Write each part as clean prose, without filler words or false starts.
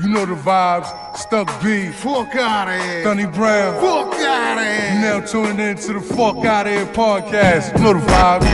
You know the vibes. Stuck B. Fuck out of here. Dunny Brown. Fuck out of here. You now tuning in to the Fuck Outta Here podcast. You know the vibes.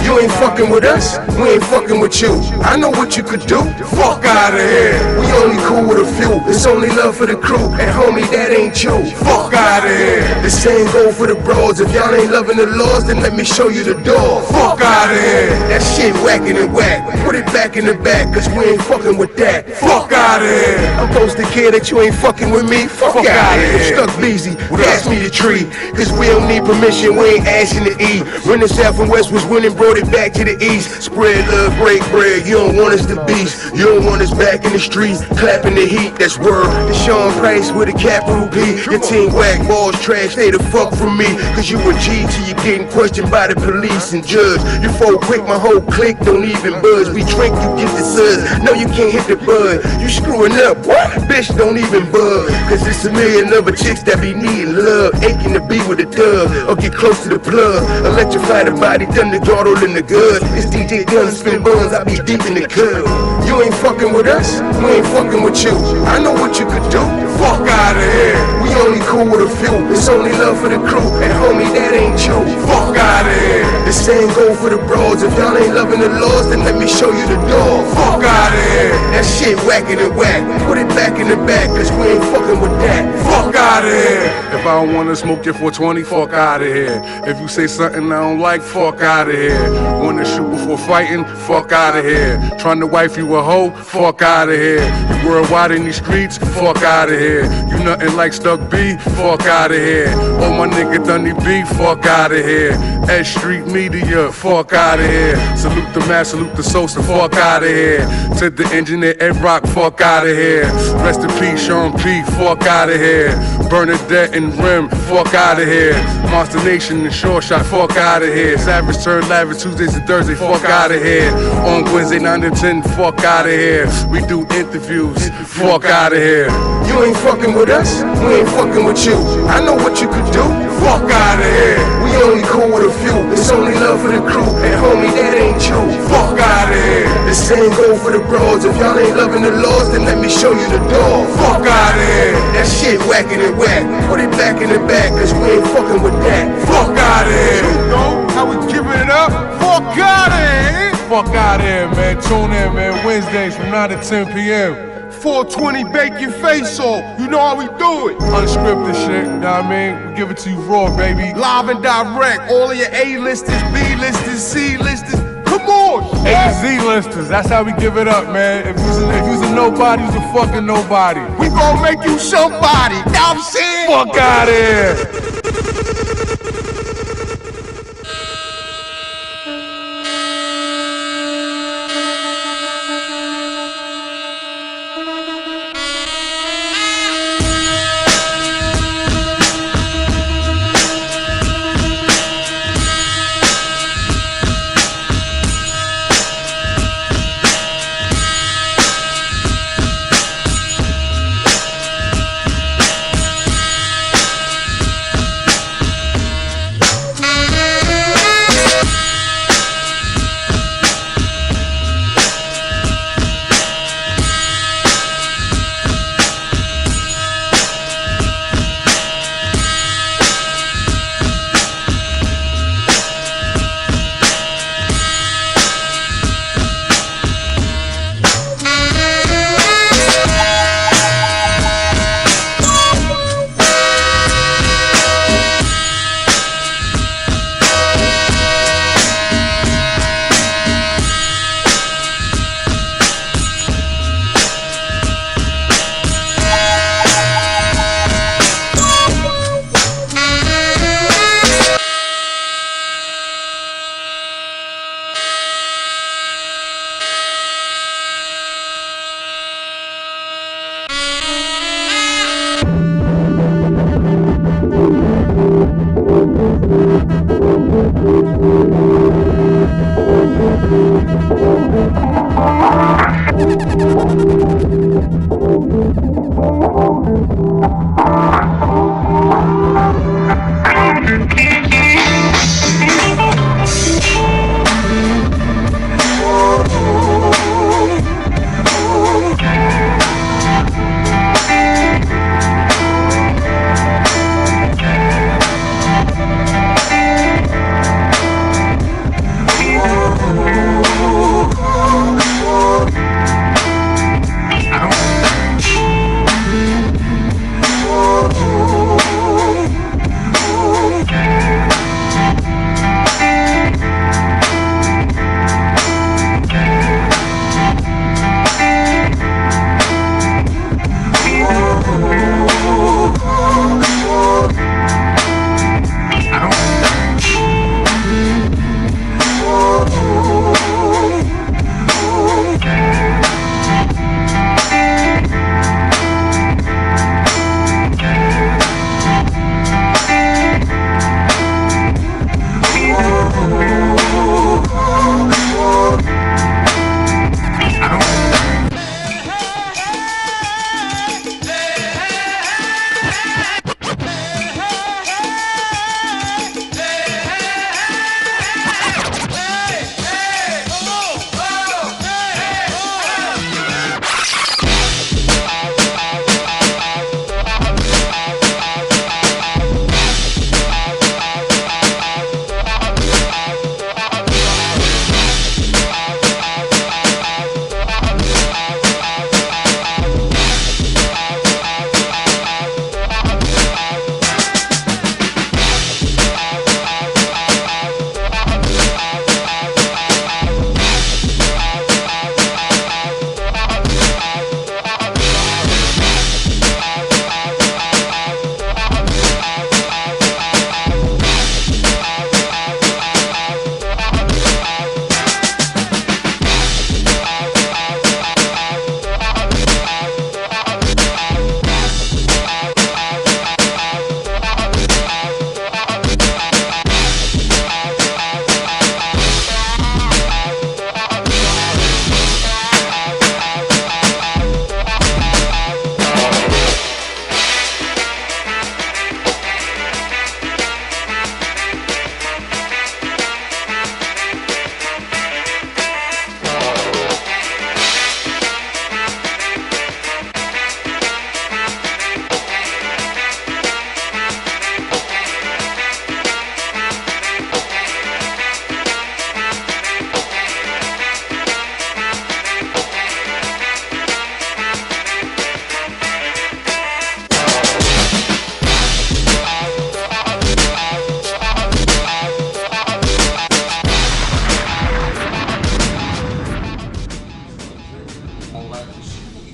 You ain't fucking with us, we ain't fucking with you. I know what you could do. Fuck out of here. We only cool with a few. It's only love for the crew. And homie, that ain't you. Fuck out of here. The same go for the bros. If y'all ain't loving the laws, then let me show you the door. Fuck out of here. That shit whacking and whack. Put it back in the back, cause we ain't fucking with that. Fuck out of here. I'm supposed to care that you ain't fucking with me. Fuck out of here. Stuck busy. Pass me the tree. Cause we don't need permission. We ain't asking to eat. When the South and West was winning, brought it back to the East. Spread love, break bread. You don't want us to beast. You don't want us back in the streets. Clapping the heat. That's word. The Sean Price with a capital P. Your team whack balls trash. Stay the fuck from me. Cause you a G till you getting questioned by the police and judge. You fall quick, my whole clique don't even buzz. We drink, you get the suds. No, you can't hit the bud. You screwing up, what? Bitch, don't even bug. Cause it's a million other chicks that be needing love. Aching to be with a thug. Or get close to the plug. Electrify the body, done the throttle in the good. It's DJ Gun, spin buns, I be deep in the club. You ain't fucking with us, we ain't fucking with you. I know what you could do. Fuck out of here. We only cool with a few. It's only love for the crew. And homie, that ain't you. Fuck out of here. The same go for the bros. If y'all ain't loving the laws, then let me show you the door. Fuck out of here. That shit whacking and whack. Put it back in the back, cause we ain't fucking with that. Fuck out of here. If I don't wanna smoke your 420, fuck out of here. If you say something I don't like, fuck out of here. Wanna shoot before fighting, fuck out of here. Trying to wife you a hoe, fuck out of here. You worldwide in these streets, fuck out of here. You nothing like Stuck B, fuck out of here. Oh my nigga Dunny B, fuck out of here. S Street Media, fuck out of here. Salute the mass, salute the Sosa, fuck out of here. To the engineer Ed Rock, fuck out of here. Rest in peace, Sean P, fuck out of here. Bernadette and Rim, fuck out of here. Monster Nation and Short Shot, fuck out of here. Savage Turn Lavish Tuesdays and Thursdays, fuck out of here. On Wednesday 9 to 10, fuck out of here. We do interviews, fuck out of here. You ain't fucking with us, we ain't fucking with you. I know what you could do. Fuck out of here. We only cool with a few. It's only love for the crew. And homie, that ain't you. Fuck out of here. The same go for the bros. If y'all ain't loving the laws, then let me show you the door. Fuck out of here. That shit whacking and whack. Put it back in the back, cause we ain't fucking with that. Fuck out of here. You know how we giving it up? Fuck out of here. Fuck out of here, man. Tune in, man. Wednesdays from 9 to 10 p.m. 420, bake your face off. You know how we do it. Unscripted shit, you know what I mean? We give it to you raw, baby. Live and direct. All of your A-listers, B-listers, C-listers. Come on. A to Z listers, that's how we give it up, man. If you's a nobody, you's a fucking nobody. We gon' make you somebody. Know what I'm saying? Fuck out of here.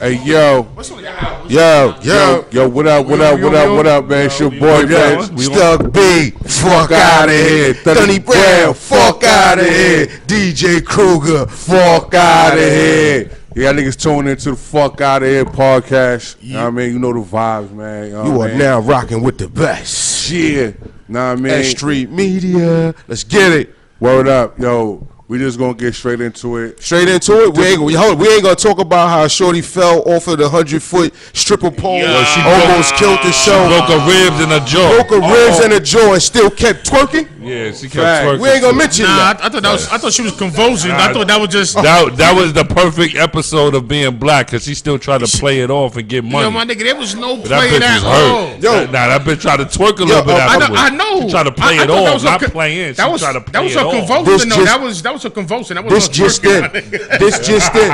Hey, yo. Yo, what up, man? It's your boy, man. Stuck B, fuck out of here. Dunny Brown, fuck out of here. DJ Kruger, fuck out of here. Yeah, niggas tuning into the Fuck Out of Here podcast. You know what I mean? You know the vibes, man. You are now rocking with the best. Yeah. Know what I mean? S Street Media. Let's get it. Word up, yo. We just gonna get straight into it. Straight into it. We ain't gonna talk about how Shorty fell off of the 100-foot stripper pole. She almost killed herself. Broke her ribs in her jaw. Broke her ribs in her jaw and still kept twerking. Yeah, she kept twerking. We ain't gonna mention that. I thought she was convulsing. I thought that was just that was the perfect episode of being black because she still tried to play it off and get money. Yo, my nigga, there was no That playing bitch at was all. hurt. Yo, that bitch tried to twerk a little bit afterwards. I know. She tried to play it off, not playing. She tried to play it off. That was a convulsion. That was This just in. This just in.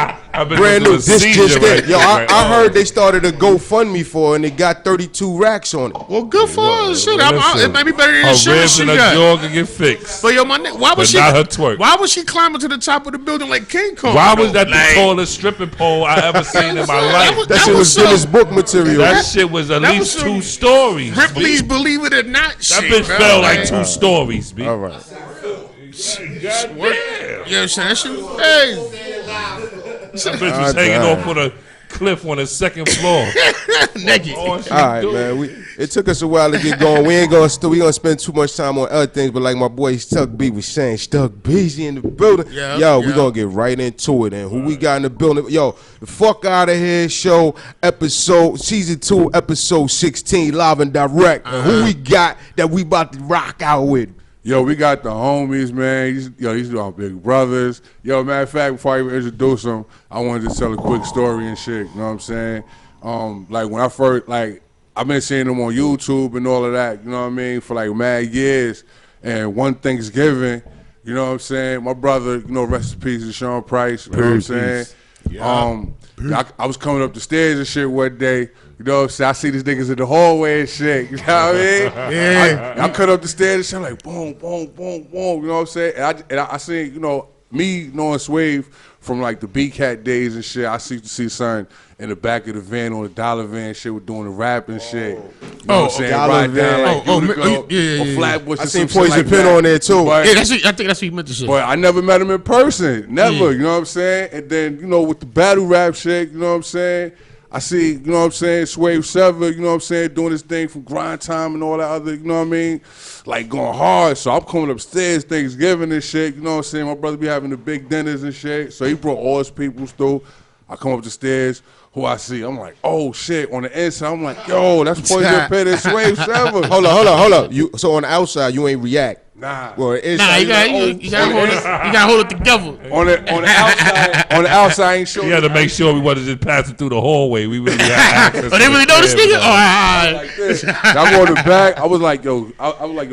Brand new. This just in. Yo, I heard they started a GoFundMe for her and they got 32 racks on it. Well, good for her. Shit, it might be better than the her shit ribs she and her got. jaw can get fixed. But yo, my nigga, why was not her twerk. Why was she climbing to the top of the building like King Kong? Why was that the tallest stripping pole I ever seen in my life? That shit was Guinness Book material. That shit was at least 2 stories. Ripley's Believe It or Not shit. That bitch fell like 2 stories, B. All right. God damn. Yeah, that shit. Hey. That bitch was hanging off on a cliff on the 2nd floor. Naked. All right, man. It took us a while to get going. We gonna spend too much time on other things, but like my boy Stuck B was saying, Stuck Busy in the building. We gonna get right into it. And who we got in the building? Yo, the Fuck Out of Here show, season 2, episode 16, live and direct. And who we got that we about to rock out with? Yo, we got the homies, man. These are our big brothers. Yo, matter of fact, before I even introduce them, I wanted to tell a quick story and shit. You know what I'm saying? Like when I first, I've been seeing them on YouTube and all of that. You know what I mean? For like mad years. And one Thanksgiving, you know what I'm saying? My brother, you know, rest in peace, Sean Price. You know what I'm saying? Yeah. I was coming up the stairs and shit one day. You know what I'm saying? I see these niggas in the hallway and shit. You know what I mean? Yeah. I cut up the stairs and shit. I'm like, boom, boom, boom, boom. You know what I'm saying? And I seen, you know, me knowing SWAVE from like the B-Cat days and shit. I see something in the back of the van on the dollar van and shit. We're doing the rap and shit. You know what I'm saying? Dollar van. Or Flatbush. I seen Poison Pen on there too. But, I think that's what you meant to say. But I never met him in person. Never. You know what I'm saying? And then, you know, with the battle rap shit, you know what I'm saying? I see, you know what I'm saying, SWAVE SEVAH, you know what I'm saying, doing this thing from grind time and all that other, you know what I mean, like going hard. So I'm coming upstairs Thanksgiving and shit, you know what I'm saying, my brother be having the big dinners and shit. So he brought all his people through. I come up the stairs, who I see, I'm like, oh shit, on the inside, I'm like, yo, that's Poison Pen and SWAVE SEVAH. Hold up. So on the outside, you ain't react. Nah. Well, inside, you gotta hold it together. On the outside, I ain't sure. You had to make sure we wasn't just passing through the hallway. We really had access. Oh, they really know this nigga? Like this. I go in the back. I was like, yo,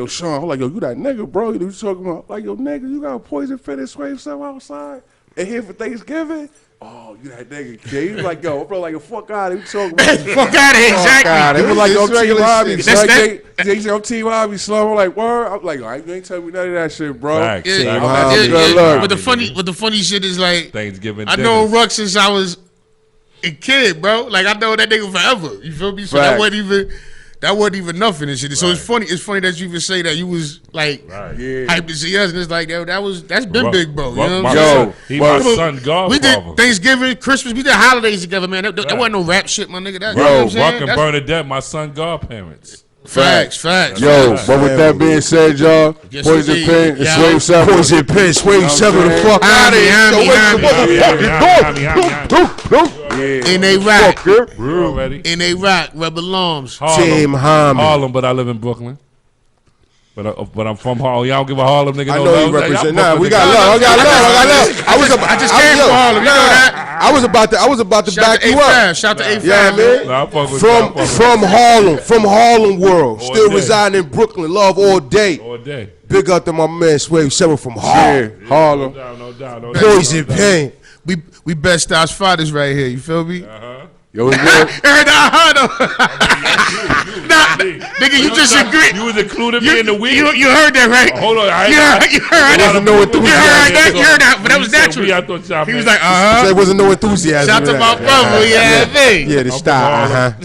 Sean. I was like, yo, you that nigga, bro? You talking about? Like, yo, nigga, you got a Poison Pen and SWAVE SEVAH outside and here for Thanksgiving? Oh, you that nigga, kid. He was like, yo, bro, like, fuck out of here. Talking about fuck out of here, exactly. It was like, yo, T. Robbie. He said, yo, T. Robbie, slow. I'm like, word. I'm like, you ain't telling me none of that shit, bro. Facts. But the funny shit is like, Thanksgiving. I know Ruck since I was a kid, bro. Like, I know that nigga forever. You feel me? So that wasn't even nothing and shit. So it's funny that you even say that you was like hyped to see us, and it's like, yo, that's been big, bro. You know what I'm saying? He my son godfather. We did Thanksgiving, Christmas, we did holidays together, man. That wasn't no rap shit, my nigga. You know what I'm saying? Ruck and Bernadette, my son godparents. Facts. Yo, but with that being said, y'all, Poison Pen and SWAVE SEVAH. Poison Pen, SWAVE SEVAH, the fuck out of here. In a rock. We're already. In a rock, Rebel Alarms. Team Harmon. Harlem, but I live in Brooklyn. But I'm from Harlem. Y'all don't give a Harlem nigga no love. I know you represent. Nah, we got love. I just came from Harlem. You know that? I was about to back you up. Shout to A5. Yeah, man. From Harlem world. Still residing in Brooklyn. Love all day. All day. Big up to my man SWAVE SEVAH from Harlem. Harlem. No doubt. Poison Pen. We best stars fathers right here. You feel me? Yo, it's good. Nigga, nigga, you just agreed. You was including me in the week. You heard that, right? Hold on. You heard that. No enthusiasm. You heard that, but that was natural. He was like, There wasn't no enthusiasm. Shout to my brother, Yeah, the style.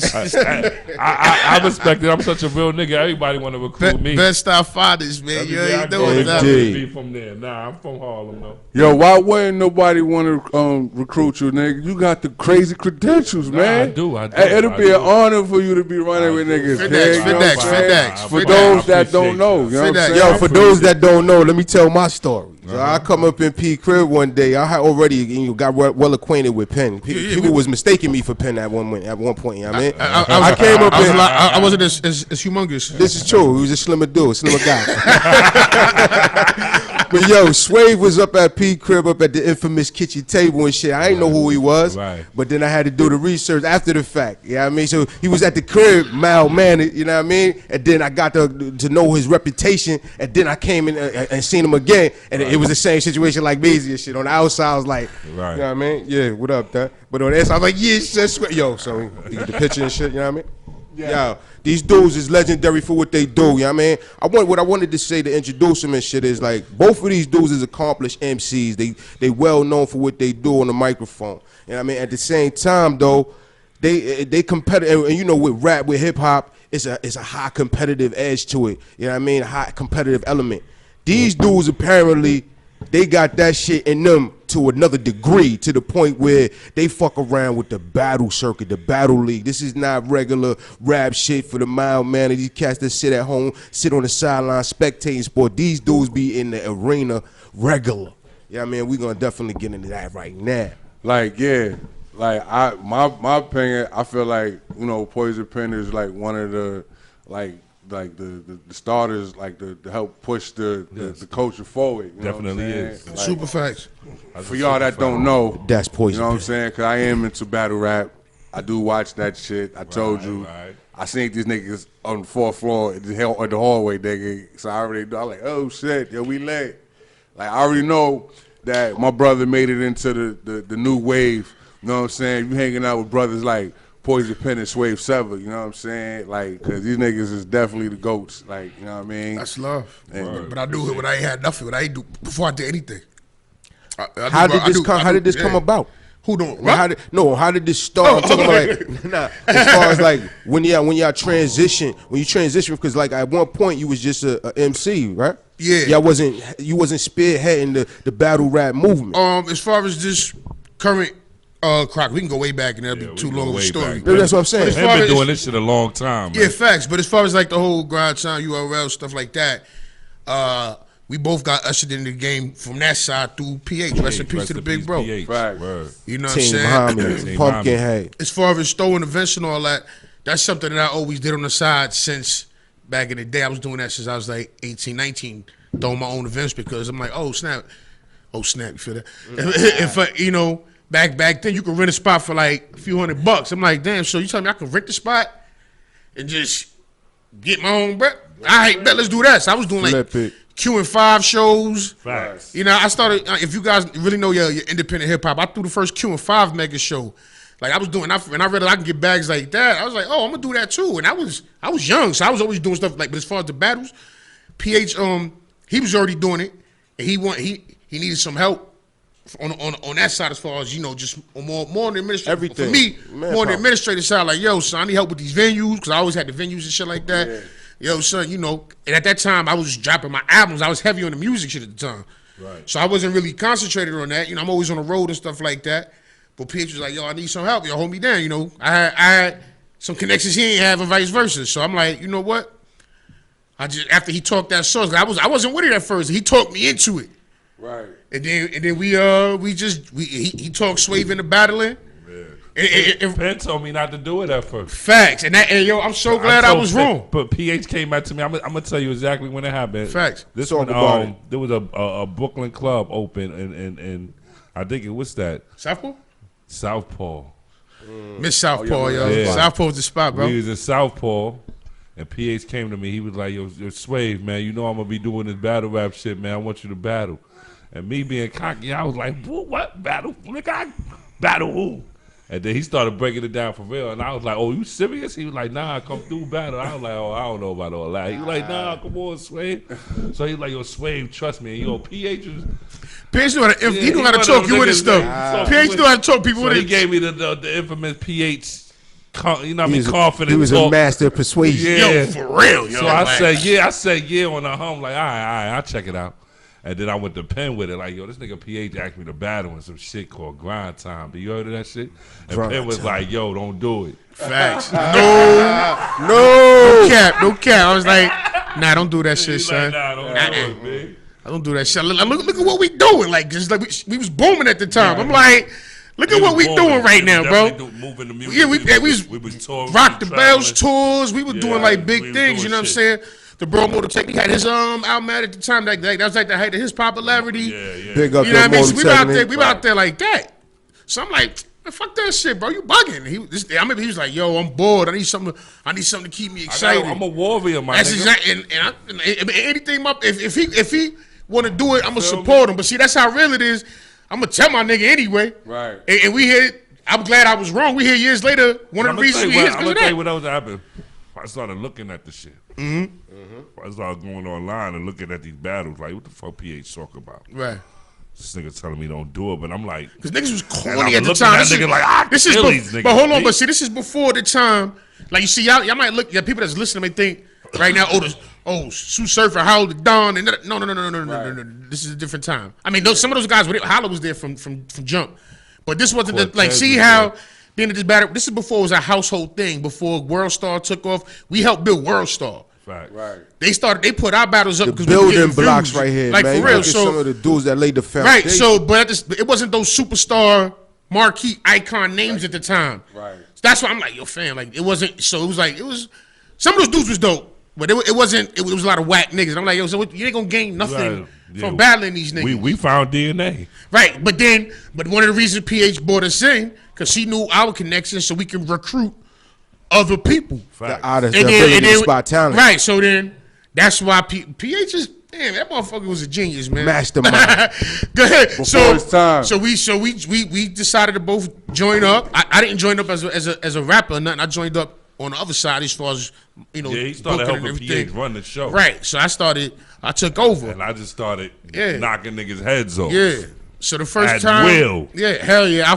I respect it. I'm such a real nigga. Everybody want to recruit me. Best style fathers, man. You ain't doing that. Be from there. Nah, I'm from Harlem though. Yo, why wouldn't nobody want to recruit you, nigga? You got the crazy credentials, man. I do. It'll be an honor for you to be running with niggas. FedEx. For those that don't know, you know what I'm saying? Yo, for those that don't know, let me tell my story. So I come up in P crib one day. I had already got well acquainted with Penn. People was mistaking me for Penn at one point. You know what I mean, I came up. I wasn't as humongous. This is true. He was a slimmer dude, slimmer guy. But yo, SWAVE was up at P crib, up at the infamous kitchen table and shit. I ain't know who he was, but then I had to do the research after the fact. You know what I mean? So he was at the crib, mild-mannered, you know what I mean? And then I got to know his reputation, and then I came in and seen him again, and it was the same situation like Beezy and shit. On the outside, I was like, you know what I mean? Yeah, what up, that? But on the inside, I was like, yeah, shit, yo, so you get the picture and shit, you know what I mean? Yo, these dudes is legendary for what they do, you know what I mean? What I wanted to say to introduce them and shit is like, both of these dudes is accomplished MCs. They well known for what they do on the microphone. You know what I mean? At the same time though, they competitive, and you know, with rap, with hip hop, it's a high competitive edge to it. You know what I mean? A high competitive element. These dudes apparently, they got that shit in them to another degree, to the point where they fuck around with the battle circuit, the battle league. This is not regular rap shit for the mild man. These cats that sit at home, sit on the sideline, spectating sport. These dudes be in the arena regular. Yeah, I mean, we're gonna definitely get into that right now. Like, yeah, like my opinion, I feel like, you know, Poison Pen is like one of the the starters, like to help push the culture forward. You Definitely know is. like, Super facts. For y'all that don't know, That's Poison. you know what I'm saying? Because I am into battle rap. I do watch that shit. I told you. I seen these niggas on the fourth floor in the hallway, nigga. So I already know. I'm like, oh shit, yo, we lit. Like, I already know that my brother made it into the new wave. You know what I'm saying? You hanging out with brothers like Poison Pen and SWAVE, you know what I'm saying? Like, cause these niggas is definitely the goats. Like, you know what I mean? That's love. But I do it when I ain't had nothing. What I ain't do before I did anything. How did this come about? Who don't? How did this start? I'm talking about as far as like when you transition, because like at one point you was just a MC, right? Yeah. You wasn't spearheading the battle rap movement. As far as this current Croc, we can go way back and that'll be too long of a story. That's what I'm saying. They've been doing this shit a long time. Yeah, facts. But as far as like the whole grind time, URL, stuff like that, we both got ushered into the game from that side through PH. Rest in peace to the big bro. Right. You know what I'm Team saying? Homie, Pumpkinhead. As far as throwing events and all that, that's something that I always did on the side since back in the day. I was doing that since I was like 18, 19, throwing my own events because I'm like, oh snap, you feel that? If you know, back then you could rent a spot for like a few $100. I'm like, damn, so you telling me I can rent the spot and just get my own bread? All right, bet, let's do that. So I was doing like Q&5 shows. Facts. You know, I started, if you guys really know your independent hip hop, I threw the first Q&5 mega show. Like I was doing, and I realized I can get bags like that. I was like, oh, I'm gonna do that too. And I was young, so I was always doing stuff like. But as far as the battles, PH, he was already doing it, and he needed some help on that side as far as, you know, just more on the administrative. Everything. For me, more on the administrative side. Like, yo, son, I need help with these venues because I always had the venues and shit like that. Yeah. Yo, son, you know, and at that time I was dropping my albums. I was heavy on the music shit at the time. Right. So I wasn't really concentrated on that. You know, I'm always on the road and stuff like that. But PH was like, yo, I need some help. Yo, hold me down. You know, I had some connections he ain't have and vice versa. So I'm like, you know what? After he talked that song, I wasn't with it at first. He talked me into it. Right. And then he talked SWAVE into battling. Penn told me not to do it at first. Facts. And yo, I'm so glad I was wrong. But PH came back to me. I'm gonna tell you exactly when it happened. Facts. This one, there was a Brooklyn club open, and I think it was that Southpaw. Miss Southpaw, yo. Yeah. Southpaw's the spot, bro. We was in Southpaw, and PH came to me. He was like, yo, SWAVE, man, you know I'm gonna be doing this battle rap shit, man. I want you to battle. And me being cocky, I was like, what battle? Nigga, I battle who? And then he started breaking it down for real. And I was like, oh, you serious? He was like, nah, come through battle. I was like, oh, I don't know about all that. He was like, nah, come on, Swave. So he was like, yo, Swave, trust me. And yo, PH was... PH knew how to, he knew how to talk you into stuff. PH knew how to talk people so with it. He gave me the infamous PH... You know what I mean? Confident. He was a master of persuasion. Yeah. Yo, for real. Yo, so I said yeah on the home. Like, all right, I'll check it out. And then I went to Penn with it. Like, yo, this nigga PH asked me to battle in some shit called Grind Time. Do you heard of that shit? And Penn was like, yo, don't do it. Facts. No cap. I was like, nah, don't do that shit, son. Like, nah, don't do it, man. I don't do that shit. Look at what we doing. Like, just like we was booming at the time. I'm like, look at what we doing right now, bro. Moving the music. Yeah, we was touring. Rock the Bells tours. We were doing like big things. You know what I'm saying? The Bro Motor Technique had his album out at the time. That was like the height of his popularity. Yeah. Big up, you know what I mean? So we were out right. there like that. So I'm like, man, fuck that shit, bro. You bugging? I remember he was like, yo, I'm bored. I need something to keep me excited. I'm a warrior, my That's nigga. Exactly. And anything if he want to do it, I'm gonna support him. But see, that's how real it is. I'm gonna tell my nigga anyway. Right. And we here. I'm glad I was wrong. We here years later. One of the reasons we here is I'm because gonna of tell you that. what else happened. I started looking at the shit. I started going online and looking at these battles. Like, what the fuck PH talking about? Right. This nigga telling me don't do it, but I'm like, Because niggas was and corny I'm at the looking time. at nigga like, This is kill these niggas, but hold on, B. but see, this is before the time. Like you see, y'all might look. Yeah, people that's listening may think right now, Sue Surfer, Howell the Dawn, and no. This is a different time. I mean, some of those guys, Holla was there from jump, but this wasn't like. See how being at this battle. This is before it was a household thing. Before World Star took off, we helped build World Star. Right. They put our battles up The because we were building getting blocks views. right here, like man. for real. Look at So some of the dudes that laid the foundation. right. So, but it wasn't those superstar marquee icon names at the time. Right. So that's why I'm like, yo, fam, like it wasn't. So it was like some of those dudes was dope, but it wasn't. It was a lot of whack niggas. And I'm like, yo, so you ain't gonna gain nothing Right. Yeah. from battling these niggas. We found DNA. Right, but one of the reasons PH brought us in because she knew our connections, so we can recruit other people. The artists, And the then- ability and to then- spot talent. Right, so then that's why PH is. Damn, that motherfucker was a genius, man. Mastermind. Go ahead. Before his time. So we decided to both join up. I didn't join up as a rapper or nothing. I joined up on the other side as far as Yeah, he started booking and helping everything. PH run the show. Right. So I took over. And I just started Yeah. knocking niggas' heads off. Yeah. So the first At time, will. yeah, hell yeah.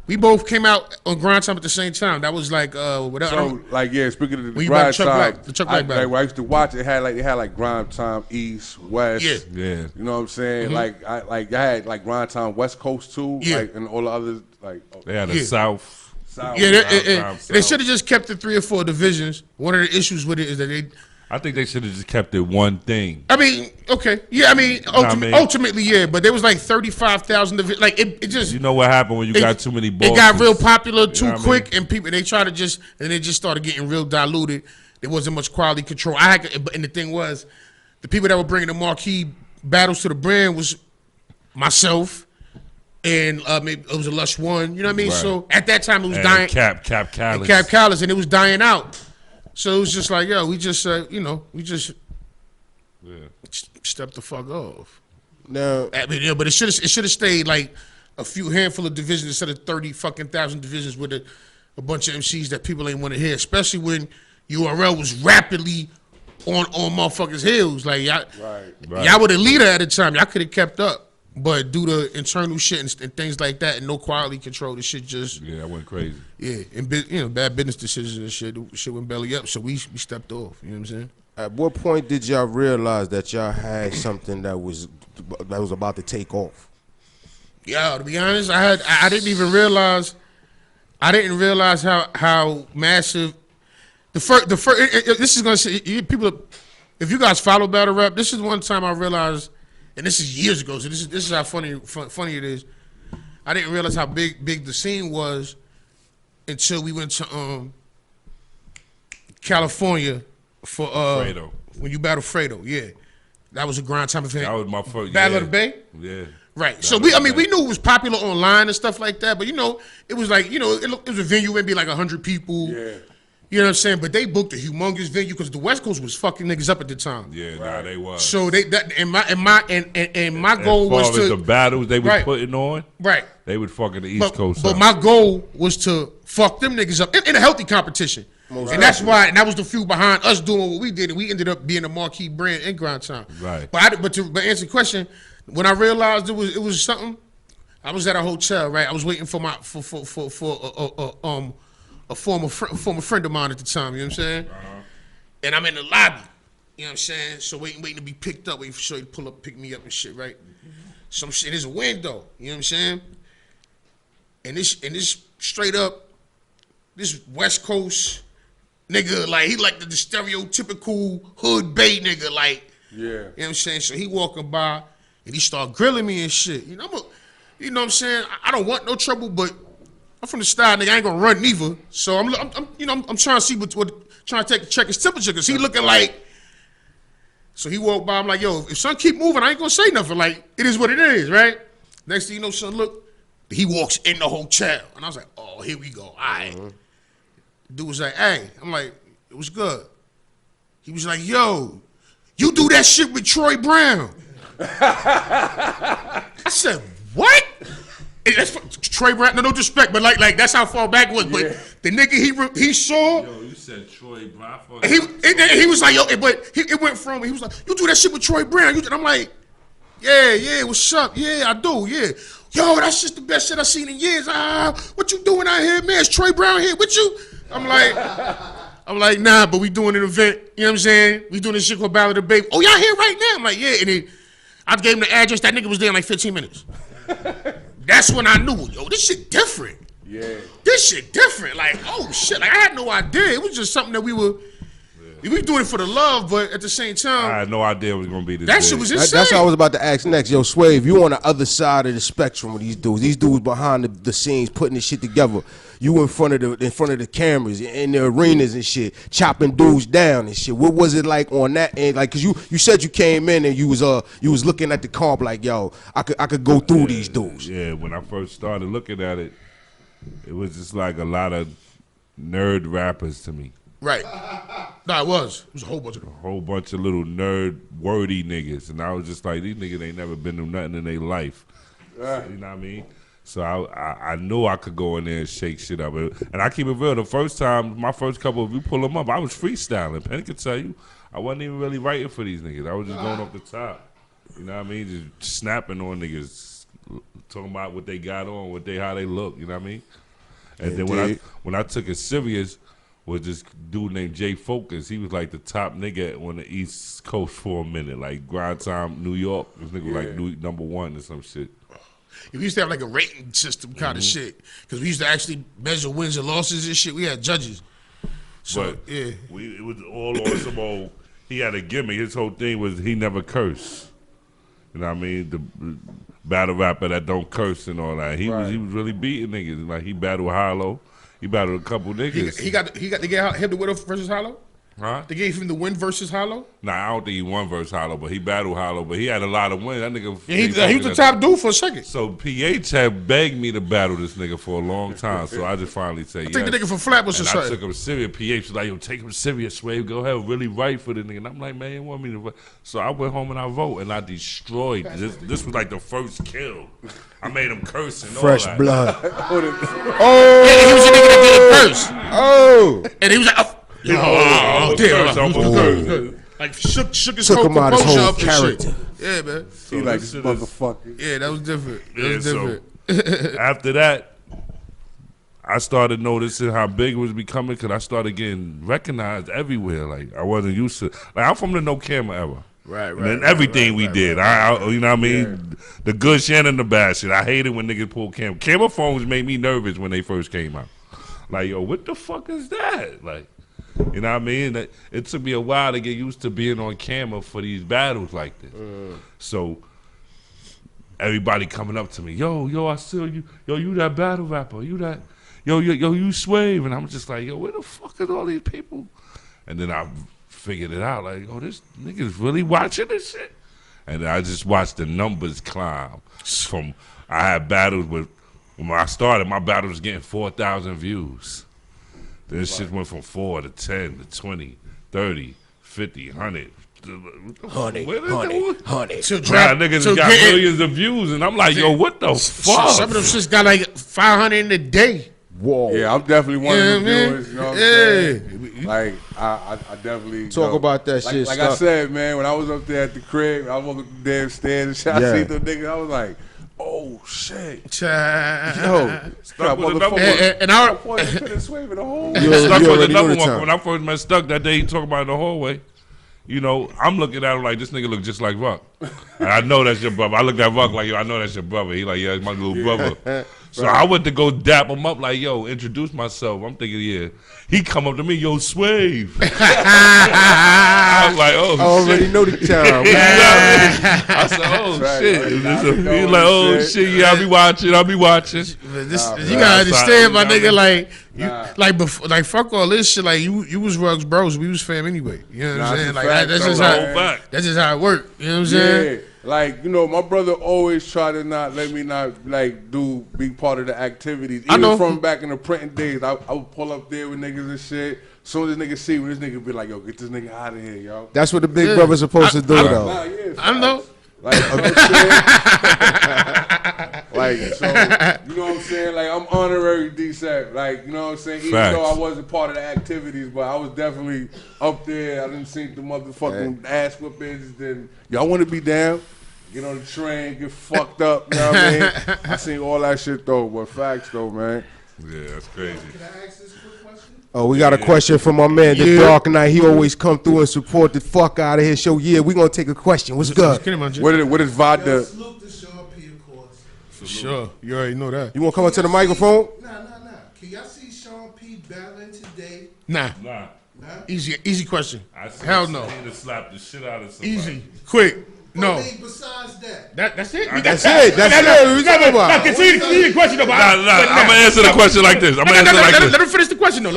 We both came out on Grind Time at the same time. That was like whatever. So, like, yeah, speaking of the When you grind Chuck time, Black- the Chuck Black battle. like, when I used to watch it, they had like grind time East, West. Yeah. Yeah. You know what I'm saying? Like, I had like grind time West Coast too. Yeah. Like, and all the others like They had a Yeah. South. South. Yeah, they South. should have just kept the 3 or 4 divisions. One of the issues with it is that I think they should have just kept it one thing. I mean, okay, yeah, I mean, ultimately, yeah, but there was like 35,000 divisions. Like it just. You know what happened when you got too many bosses? It got real popular too know what I quick, and people they try to they just started getting real diluted. There wasn't much quality control. And the thing was, the people that were bringing the marquee battles to the brand was myself, and maybe it was a Lush One. You know what I mean? Right. So at that time it was And dying. Cap And Callis. Cap Callis, and it was dying out. So it was just like, yo, we just stepped the fuck off. Now, I mean, but it should have stayed like a handful of divisions instead of 30,000 divisions with a bunch of MCs that people ain't want to hear, especially when URL was rapidly on motherfuckers' heels. Like y'all were the leader at the time. Y'all could have kept up. But due to internal shit and things like that and no quality control, the shit just Yeah, I went crazy. yeah, and bad business decisions and shit. The shit went belly up, so we stepped off. You know what I'm saying? at what point did y'all realize that y'all had something that was about to take off? Yo, to be honest, I didn't even realize. I didn't realize how massive the first. This is gonna say people. If you guys follow battle rap, this is one time I realized, and this is years ago. So this is how funny it is. I didn't realize how big the scene was until we went to California for Fredo. When you battled Fredo. Yeah, that was a grind time event. That was my first Battle of the Bay. Yeah. Right. So we knew it was popular online and stuff like that, but it was like, it was a venue, maybe like 100 people. Yeah. You know what I'm saying? But they booked a humongous venue because the West Coast was fucking niggas up at the time. Yeah, nah, they was. So my goal was to the battles they was right. putting on. Right. They would fucking the East Coast. But my goal was to fuck them niggas up in a healthy competition. And that's why, and that was the fuel behind us doing what we did, and we ended up being a marquee brand in Grind Time. Right. But to answer the question, when I realized it was something, I was at a hotel, right? I was waiting for a former friend of mine at the time. You know what I'm saying? And I'm in the lobby. You know what I'm saying? So waiting to be picked up, waiting for Shorty to pull up, pick me up and shit, right? Some shit. There's a window. You know what I'm saying? And this straight up, this West Coast nigga, like, he like the stereotypical hood bay nigga, like, yeah. You know what I'm saying? So he walking by and he start grilling me and shit. You know what I'm saying? I don't want no trouble, but I'm from the style, nigga. I ain't gonna run neither. So I'm trying to see what trying to check his temperature, cause he looking like. So he walked by. I'm like, yo, if son keep moving, I ain't gonna say nothing. Like, it is what it is, right? Next thing you know, son, look, he walks in the hotel, and I was like, oh, here we go. All right. Dude was like, hey, I'm like, it was good. He was like, yo, you do that shit with Troy Brown. I said, what? That's Troy Brown, no disrespect, but like that's how far back it was. But the nigga he saw. Yo, you said Troy Brown. He was like, yo, but it went from, he was like, you do that shit with Troy Brown. And I'm like, yeah, what's up? Yeah, I do, yeah. Yo, that's just the best shit I've seen in years. What you doing out here, man? Is Troy Brown here with you? I'm like, nah, but we doing an event. You know what I'm saying? We doing this shit called Battle of the Baby. Oh, y'all here right now? I'm like, yeah. And then I gave him the address. That nigga was there in like 15 minutes. That's when I knew, yo, this shit different. Yeah. This shit different. Like, oh shit. Like, I had no idea. It was just something that we were doing it for the love, but at the same time, I had no idea it was gonna be this. That shit was insane. That's what I was about to ask next. Yo, Swave, you on the other side of the spectrum with these dudes. These dudes behind the scenes putting this shit together. You in front of the cameras, in the arenas and shit, chopping dudes down and shit. What was it like on that end? Like, cause you said you came in and you was looking at the comp like, yo, I could go through these dudes. Yeah, when I first started looking at it, it was just like a lot of nerd rappers to me. Right. No, it was a whole bunch of them. A whole bunch of little nerd wordy niggas, and I was just like, these niggas ain't never been through nothing in their life. You know what I mean? So I knew I could go in there and shake shit up. And I keep it real. The first time, my first couple of you pull them up, I was freestyling. Penny could tell you, I wasn't even really writing for these niggas. I was just going off the top. You know what I mean? Just snapping on niggas, talking about what they got on, how they look. You know what I mean? And then when I took it serious, was this dude named Jay Focus. He was like the top nigga on the East Coast for a minute, like Grind Time, New York. This nigga was like #1 or some shit. We used to have like a rating system kind of shit, because we used to actually measure wins and losses and shit. We had judges. So, but it was all on some old. He had a gimmick. His whole thing was he never cursed. You know what I mean? The battle rapper that don't curse and all that. He was really beating niggas. Like, he battled Hollow. He battled a couple niggas. He got to get him the Widow versus Hollow? Huh? They gave him the win versus Hollow? Nah, I don't think he won versus Hollow, but he battled Hollow. But he had a lot of wins. That nigga. Yeah, he was the top dude for a second. So PH had begged me to battle this nigga for a long time. So I just finally say yes. I think the nigga from Flatbush or something. I took him serious. PH was like, yo, take him serious, Swave. Go ahead, really write for the nigga. And I'm like, man, you want me to vote? So I went home and I vote, and I destroyed. This was like the first kill. I made him curse and Fresh all that. blood. Oh! Yeah, he was the nigga that did it first. Oh! And he was like, like shook his whole composure up and shit. Yeah, man. He like this motherfucker. Yeah, that was different. So after that, I started noticing how big it was becoming, because I started getting recognized everywhere. Like, I wasn't used to. Like, I'm from the no camera era. Right. And everything we did. I you know what I mean? The good shit and the bad shit. I hated when niggas pulled camera. Camera phones made me nervous when they first came out. Like, yo, what the fuck is that? Like, you know what I mean? It took me a while to get used to being on camera for these battles like this. So everybody coming up to me, yo, I still you, you that battle rapper, you that, yo, you Swave, and I'm just like, yo, where the fuck is all these people? And then I figured it out, like, oh, this nigga's really watching this shit. And I just watched the numbers climb. I had battles with, when I started, my battle was getting 4,000 views. This shit went from 4 to 10 to 20, 30, 50, 100. Honey. So niggas got millions of views, and I'm like, yo, what the fuck? Some of them shits got like 500 in a day. Whoa. Yeah, I'm definitely one of them viewers. You know what I'm saying? Like, I definitely talk about that shit. Like I said, man, when I was up there at the crib, I was walking the damn stairs and shit. I see the niggas. I was like, oh shit, yo, Stuck with another one. And I Stuck with another one. When I first met Stuck that day, he talking about in the hallway. You know, I'm looking at him like, this nigga look just like Ruck. And I know that's your brother. I looked at Ruck like, yo, I know that's your brother. He like, yeah, it's my little brother. So I went to go dap him up like, yo, introduce myself. I'm thinking, yeah. He come up to me, yo, SWAVE. I was like, oh, shit. I already know the time. I said, oh, shit. He's like, oh, shit, yeah, I'll be watching. You gotta understand, my nigga, like fuck all this shit. Like you was Rugg's bros, we was fam anyway. You know what I'm saying? Like that's just how it worked. You know what I'm saying? Like, you know, my brother always tried to not let me be part of the activities. Even from back in the printing days, I would pull up there with niggas and shit. Soon as niggas see me, this nigga be like, yo, get this nigga out of here, yo. That's what the big brother's supposed to do, though. I know. Like, you know what I'm saying? Like, so, you know what I'm saying? Like, I'm honorary D-Sec. Like, you know what I'm saying? Even though I wasn't part of the activities, but I was definitely up there. I didn't see the motherfucking ass whippings. Then, y'all want to be down? Get on the train, get fucked up, you know what I mean? I seen all that shit, though, but facts, though, man. Yeah, that's crazy. Can I ask this quick question? Oh, we got a question from my man, The Dark Knight. He always come through and support the fuck out of his show. Yeah, we gonna take a question. What's good? What is Vada? Salute to Sean P, of course. For sure. You already know that. You wanna come up to the microphone? Nah. Can y'all see Sean P battling today? Nah. Easy question. Hell no. To slap the shit out of somebody. Easy. Quick. No. Besides that. That's it? That's it. We got about. Continue the question, though. I'm gonna answer the question like this. Let him finish the question, though.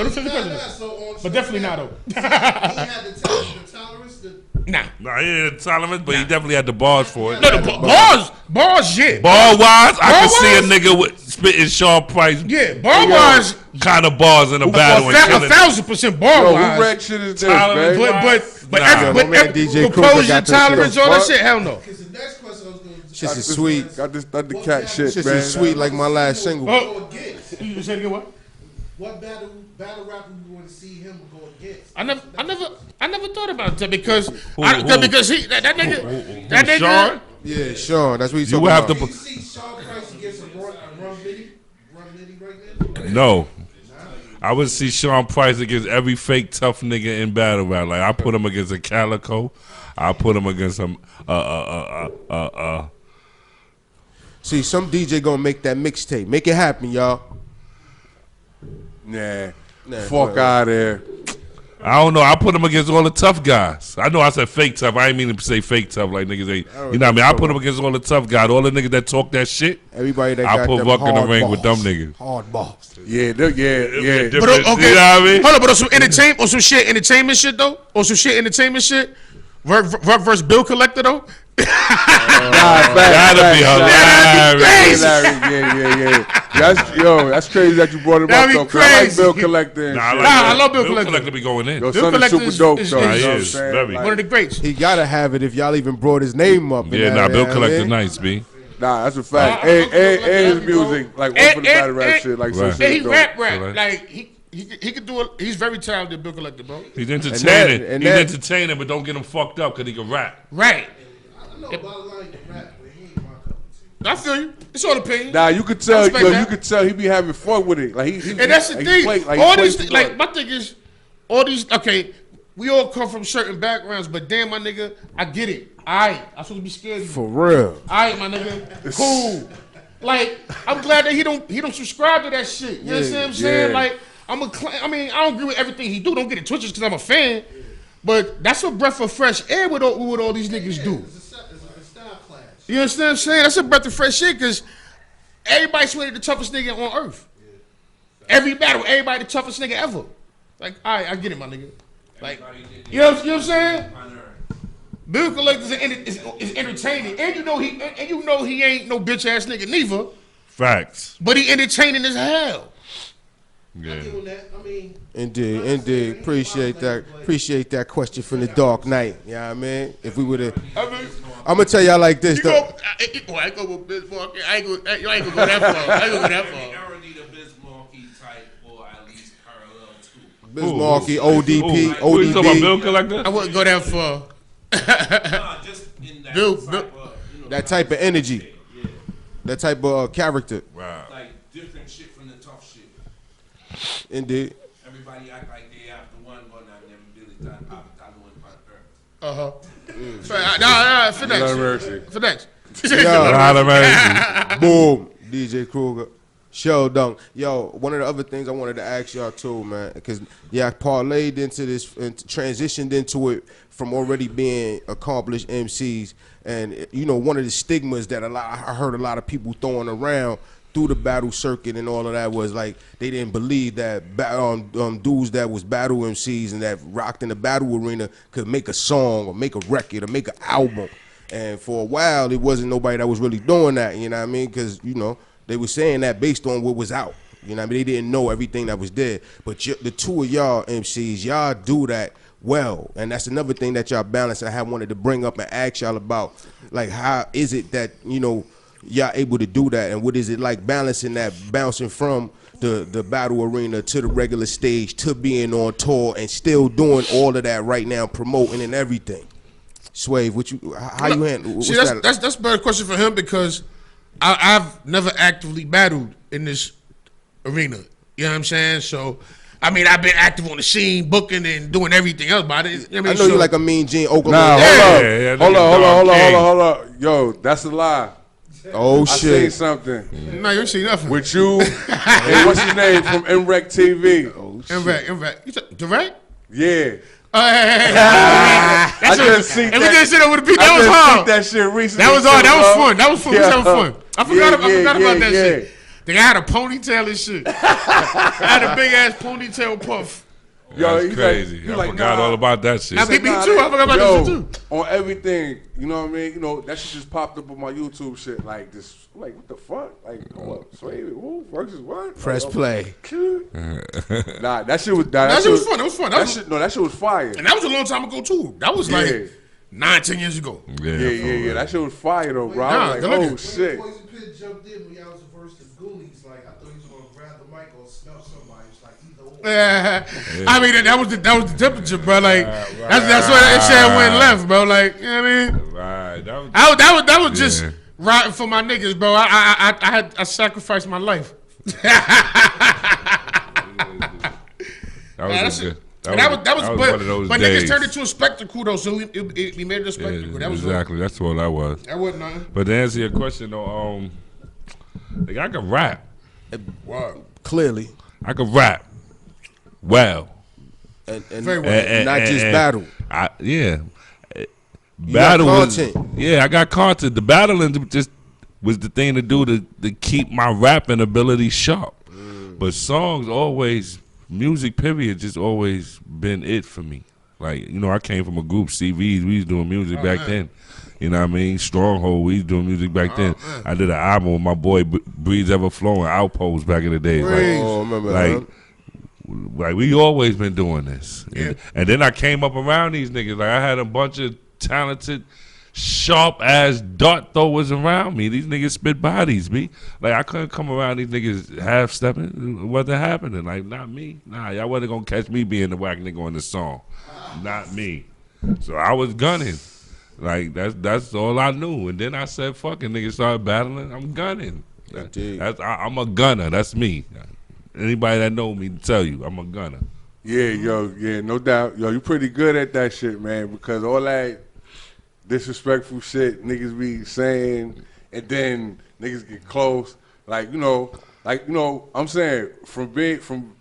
But definitely not, though. He had the tolerance. Nah, he ain't tolerant, but he definitely had the bars for it. No, the bars, yeah. Bar wise, I can see a nigga with spitting Sean Price. Yeah, bar wise, kind of bars in a battle. 1,000% bar wise. Who wreck shit is this, man? But DJ proposing tolerance, all that shit, hell no. Because the next question I was going to Shit is sweet. Got this Thundercat shit, Shit man. is sweet like my last single. go against. You said again what? What battle rapper you want to see him go against? I never thought about that because that nigga Sean? Yeah, Sean. That's what he's You talking would have about. You see Sean Price against a Rum Liddy right now? No. I would see Sean Price against every fake tough nigga in battle rap. Like I put him against a Calico. I put him against some See, some DJ gonna make that mixtape. Make it happen, y'all. Nah. Fuck out of here. I don't know. I put him against all the tough guys. I know I said fake tough. I ain't mean to say fake tough like niggas ain't. You know what I mean? I put him against all the tough guys. All the niggas that talk that shit. Everybody that I got put them Buck in the hard ring balls. with them niggas. Hard balls. Yeah. But You okay, know what I mean? hold on, but on some entertainment shit though. On some shit entertainment shit. Ruck versus Bill Collector though. That'd be hilarious. Yeah. That's crazy that you brought him up though. 'Cause I like Bill Collector. I love Bill Collector. Collector be going in. Your Bill son is Collector super is- dope is- though. is- You know what I'm is saying? very. One of the greats. He gotta have it if y'all even brought his name up. Yeah, nah, Bill Collector nice, B. Nah, that's a fact. And his music, like off of the battle rap shit, like some Right. And he shit dope. rap Right. like he could do it. He's very talented, Bill Collector, bro. He's entertaining. and He's that- entertaining, but don't get him fucked up because he can rap. Right. I know about a lot of rap, but he ain't my cup of tea. I feel you. It's all opinion. Nah, you could tell. respect Yo, that. you could tell he be having fun with it. Like he And that's the he thing. play- like, all he these, plays like, my thing is, all these. Okay, we all come from certain backgrounds, but damn, my nigga, I get it. I'm supposed to be scared of you. For real. My nigga, cool. Like, I'm glad that he don't subscribe to that shit. You know what I'm saying? yeah. Like, I don't agree with everything he do. Don't get it twisted because I'm a fan. But that's a breath of fresh air with all these niggas do. It's a style clash. You understand what I'm saying? That's a breath of fresh shit because everybody swear the toughest nigga on earth. Every battle, everybody the toughest nigga ever. Like, I get it, my nigga. Like, you know what I'm saying? Bill Collector is entertaining, and you know he ain't no bitch ass nigga neither. Facts. But he entertaining as hell. Yeah. doing that. I mean, Indeed. Appreciate that question from the Dark Knight. You know what I mean? If we would have, I'm gonna tell y'all like this. I ain't go with Biz Markie. I ain't gonna go that far. I ain't gonna go that far. need a Biz Markie type or at least parallel to. Biz Markie, ODP, Who you talking about, Bill ODB, Collector? I wouldn't go that far. Nah, just in that Bill- type of, that type of energy, that type of character. Wow. like different shit from the tough shit. Indeed. Everybody act like they after one, but I never really done one by Finesse. Boom. DJ Kruger. Show dunk. Yo, one of the other things I wanted to ask y'all too, man, because I parlayed into this and transitioned into it from already being accomplished MCs, and you know, one of the stigmas that I heard a lot of people throwing around through the battle circuit and all of that was like they didn't believe that dudes that was battle MCs and that rocked in the battle arena could make a song or make a record or make an album. And for a while, it wasn't nobody that was really doing that, you know what I mean? Because, you know, they were saying that based on what was out. You know what I mean? They didn't know everything that was there. But the two of y'all MCs, y'all do that well. And that's another thing that y'all balance. I wanted to bring up and ask y'all about, like, how is it that, you know, y'all able to do that? And what is it like balancing that, bouncing from the battle arena to the regular stage to being on tour and still doing all of that right now, promoting and everything? Swave, how you handle? See, that's a better question for him because I've never actively battled in this arena. You know what I'm saying? So, I mean, I've been active on the scene, booking and doing everything else. But I know you like a Mean Gene Oklahoma. Nah, hold on. Yo, that's a lie. Oh I shit! seen something. No, you ain't seen nothing. With you and what's his name from MREC TV? Oh, MREC. You direct? Yeah. I just seen and we that. did shit over the beat. That I was just hard. seen that shit recently. That was hard. That was too, fun. That was fun. Yeah. We was having fun. I forgot about that yeah. shit. They had a ponytail and shit. I had a big ass ponytail puff. That's he's crazy. Like, I forgot all about that shit. I think me too. I forgot about that shit too. On everything, you know what I mean? You know, that shit just popped up on my YouTube shit. Like, this, like, what the fuck? Like, what? Swave, who versus what? Press like, play. Nah, that shit was... That shit was fun. It was fun. That shit was fire. And that was a long time ago too. That was like 9-10 years ago. Yeah. That shit was fire though, bro. I was like, oh shit. Poison Pit jumped in when y'all was the first of Goonies. Like, I thought he was gonna grab the mic or smell somebody. It's like either or. I mean, that was the temperature, bro. Like that's what that shit went left, bro. Like, you know what I mean? Right. That was just riding for my niggas, bro. I sacrificed my life. That was good. That was one of those but days. niggas turned it to a spectacle though, so we made it a spectacle. That was exactly. That's what that was. That wasn't nothing. But to answer your question though, like I can rap. Wow. Clearly. I can rap well. And very well. Not just battle. Battle was, content. I got content. The battling just was the thing to do to keep my rapping ability sharp. But songs always, music period, just always been it for me. Like, you know, I came from a group, CVs, we was doing music back then. You know what I mean? Stronghold, we was doing music back then. I did an album with my boy Breeze Ever Flowing, Outpost back in the day. Remember that. Like we always been doing this. And then I came up around these niggas. Like I had a bunch of talented, sharp ass dart throwers around me. These niggas spit bodies, me. Like I couldn't come around these niggas half stepping. It wasn't happening. Like not me. Nah, y'all wasn't gonna catch me being the whack nigga on the song. Not me. So I was gunning. Like that's all I knew. And then I said, fucking niggas started battling. I'm gunning. I'm a gunner. That's me. Anybody that know me tell you, I'm a gunner. Yeah, no doubt. Yo, you pretty good at that shit, man, because all that disrespectful shit niggas be saying, and then niggas get close. Like, you know, I'm saying, from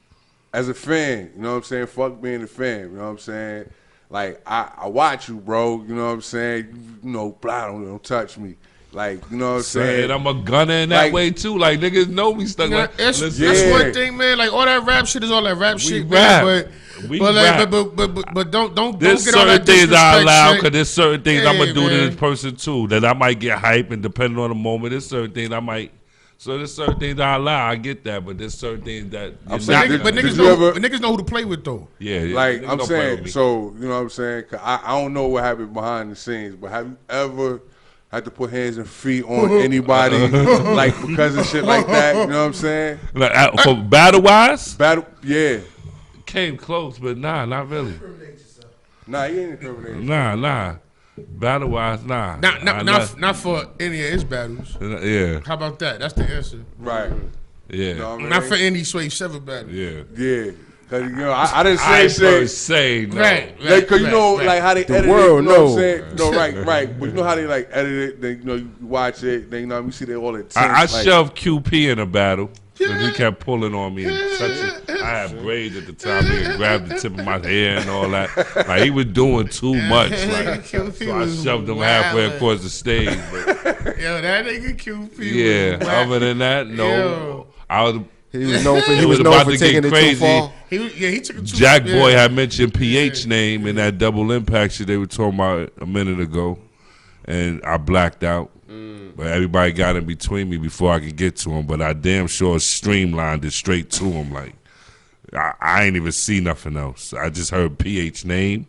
as a fan, you know what I'm saying? Fuck being a fan, you know what I'm saying? Like, I watch you, bro, you know what I'm saying? You know, blah, don't touch me. Like, you know what I'm saying? I'm a gunner in that way too. Like niggas know me stuck. Like, that's one thing, man. Like all that rap shit is all that rap shit, rap. man. But don't there's get all that certain things I allow because there's certain things I'm gonna do to man. this person too that I might get hype and depending on the moment, there's certain things I might So there's certain things I allow. I get that, but there's certain things that. But niggas know who to play with though. Yeah, like I'm saying. So you know what I'm saying? 'Cause I don't know what happened behind the scenes, but have you ever had to put hands and feet on anybody like because of shit like that? You know what I'm saying? Like for battle wise, yeah. Came close, but nah, not really. Nah, he ain't incriminating. Nah. Battle wise, nah. Not for any of his battles. Yeah. How about that? That's the answer. Right. Yeah. You know what I mean? Not for any SWAVE 7 battle. Yeah. Yeah. Cause you know, I didn't say shit. No. Right. Cause you know, like how they edit world, it. You know what I'm saying? No, right. But you know how they like edit it. Then you know you watch it. Then you know you see they all intense. I shoved QP in a battle. Because he kept pulling on me and touching. I had braids at the time. He grabbed the tip of my hair and all that. Like, he was doing too much. Like, so I shoved him halfway across the stage. But, yo, that nigga QP. Yeah, other than that, no. Yo. He was known for taking it too far. He took it too Jack Boy had mentioned PH name in that double impact shit they were talking about a minute ago. And I blacked out. But everybody got in between me before I could get to him. But I damn sure streamlined it straight to him. Like, I ain't even see nothing else. I just heard PH name.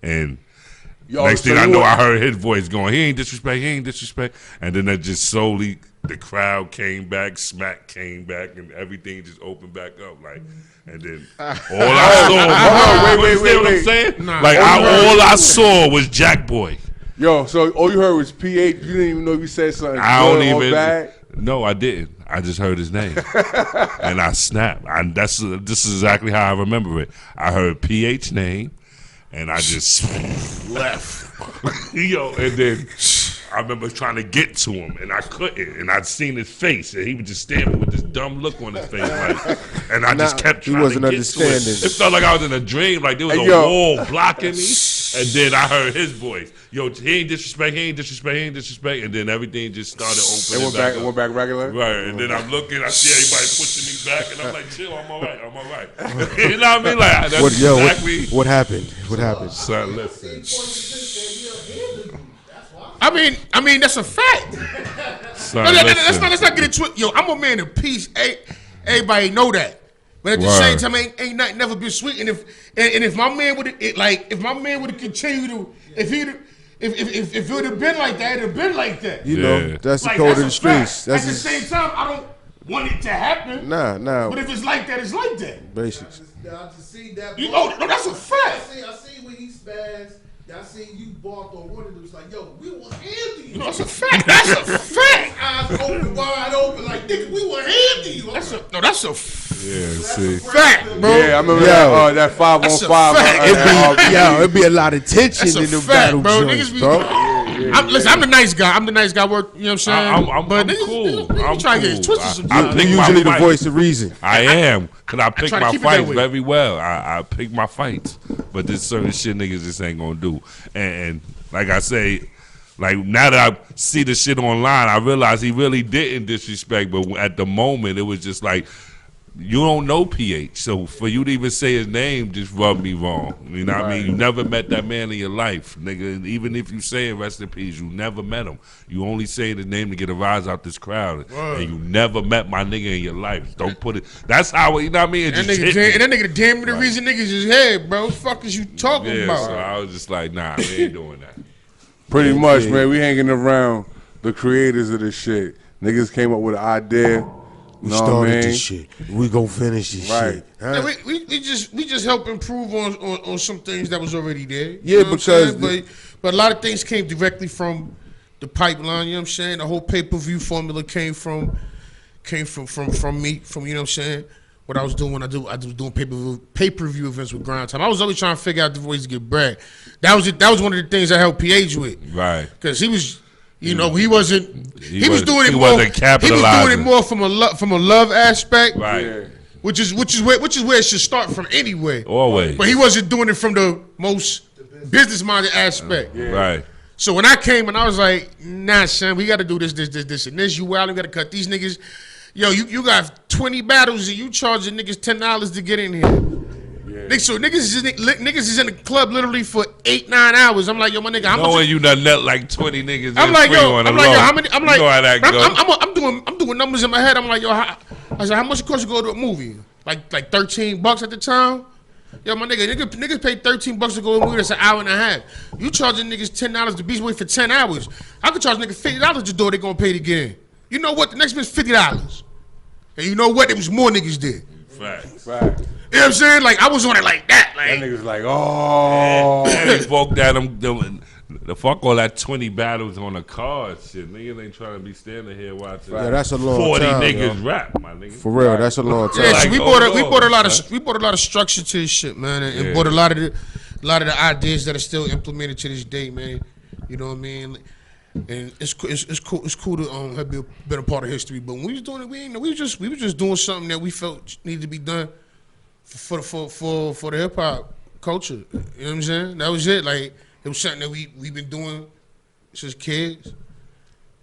And next thing I know, I heard his voice going, he ain't disrespect. And then that just slowly, the crowd came back, Smack came back, and everything just opened back up. Like, and then all I saw, wait, what I'm saying? Nah, like, all I saw was Jack Boy. Yo, so all you heard was PH. You didn't even know if you said something good or bad? No, I didn't. I just heard his name. And I snapped. This is exactly how I remember it. I heard PH name, and I just left. Yo, and then I remember trying to get to him, and I couldn't. And I'd seen his face, and he was just standing with this dumb look on his face. Like, and I just kept trying to get to it. It felt like I was in a dream. Like there was a wall blocking me. And then I heard his voice. Yo, he ain't disrespect. And then everything just started opening It went back regular? Right. And then I'm looking, I see everybody pushing me back, and I'm like, chill, I'm all right. You know what I mean? Like, that's exactly. What happened? What happened? Son, listen. I mean, that's a fact. Son, let's not get it twisted. Yo, I'm a man of peace. Everybody know that. But at the same time, ain't nothing never been sweet. And if my man would have continued to, if it would have been like that, it'd have been like that. You know, that's the code of the streets. At the same time, I don't want it to happen. Nah. But if it's like that, it's like that. Basics. I just see that. No, that's a fact. I see when he spazzed. I seen you barked on one of them. It's like, yo, we will handle you. That's a fact. That's a fact. Eyes open, wide open, like, nigga, we will handle you. That's a fact, bro. Yeah, I remember that 5-on-5. It'd be a lot of tension in the battle joints, bro. Listen, I'm the nice guy. I'm the nice guy. You know what I'm saying? I'm cool. I'm trying to cool. get twisted. I'm usually the voice of reason. I am, because I pick my fights very well. I pick my fights. But there's certain shit niggas just ain't gonna do. And like I say, like now that I see the shit online, I realize he really didn't disrespect. But at the moment, it was just like, you don't know PH, so for you to even say his name just rubbed me wrong. You know what I mean? You never met that man in your life, nigga. And even if you say rest in peace, you never met him. You only say his name to get a rise out this crowd, and you never met my nigga in your life. Don't put it. That's how, you know what I mean? That nigga damn the reason niggas is head, bro. What the fuck is you talking about? So I was just like, nah, we ain't doing that. Pretty much, man. We hanging around the creators of this shit. Niggas came up with an idea. We started this shit. We gonna finish this shit. Huh? Yeah, we just help improve on some things that was already there. Yeah, because but a lot of things came directly from the pipeline. You know what I'm saying? The whole pay-per-view formula came from me. From you know what I'm saying? What I was doing, I was doing pay-per-view events with Grind Time. I was always trying to figure out the ways to get bread. That was one of the things I helped PH with. Right. Because he was. You know, he was doing it more from a love aspect, right? Which is where it should start from anyway. Always. But he wasn't doing it from the most business minded aspect, right? So when I came and I was like, nah, son, we got to do this, and this. You wild, we got to cut these niggas. Yo, you got 20 battles and you charging niggas $10 to get in here. So niggas is in the club literally for 8-9 hours. I'm like, yo, my nigga, how much? Knowing you done let like 20 niggas. I'm like, yo, how many? I'm like, you know how that goes. I'm doing numbers in my head. I'm like, yo, I said, how much it cost to go to a movie? Like $13 at the time. Yo, my niggas paid $13 to go to a movie. That's an hour and a half. You charging niggas $10 to be away for 10 hours. I could charge niggas $50 to do it. They gonna pay it again. You know what? The next man's $50. And you know what? There was more niggas did. Facts. You know what I'm saying? Like, I was on it like that. Like, That niggas like, oh. Yeah, he spoke that the fuck all that 20 battles on the card shit. Niggas ain't trying to be standing here watching. Yeah, that's a long 40 time, niggas yo. rap, my nigga. For real, that's a long time. yeah, so Like, we oh, brought a lot son. of structure to this shit, man, and brought a lot of the ideas that are still implemented to this day, man. You know what I mean? And it's cool to have been a part of history. But when we was doing it, we was just doing something that we felt needed to be done for the hip hop culture. You know what I'm saying? That was it. Like, it was something that we've been doing since kids.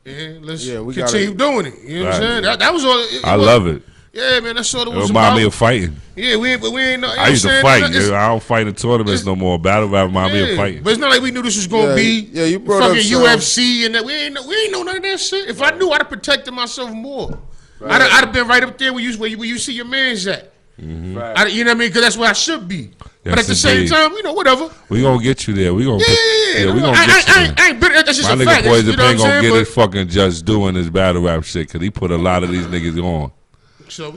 And let's continue doing it. You know what I'm saying? That was all. I love it. Yeah, man, that's all it It was remind about. me of fighting. Yeah, we ain't know. You know I used to what I'm fight. saying? I don't fight in tournaments no more. Battle rap remind me of fighting. But it's not like we knew this was gonna be you brought up fucking some- UFC and that. We ain't know none of that shit. If I knew, I'd have protected myself more. I'd have been right up there where you see your man's at. You know what I mean? Because that's where I should be. But at the same time, whatever. We gonna get you there. We gonna Yeah. we gonna get you there. I ain't bitter. That's just My a nigga fact. Poison You know what Pen I'm gonna get saying? his fucking just doing his battle rap shit because he put a lot of these niggas on. So,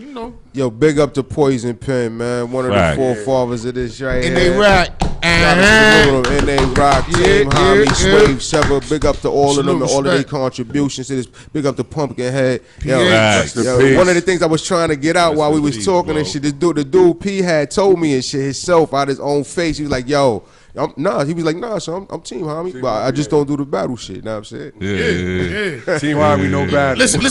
Yo, big up to Poison Pen, man. One of Right. the forefathers of this right And here. they rock. Shout out to them, and they rock. Team HOMI, yeah. SWAVE, SEVAH. Big up to all of them and all of their Respect. contributions to this. Big up to Pumpkinhead. Facts. One of the things I was trying to get out while we was peace, talking bro. and shit, the dude P had told me and shit himself out his own face. He was like, yo, he was like, nah, so I'm Team HOMI, but I just don't do the battle shit. Know what I'm saying? Yeah. Team HOMI, no battle. Listen to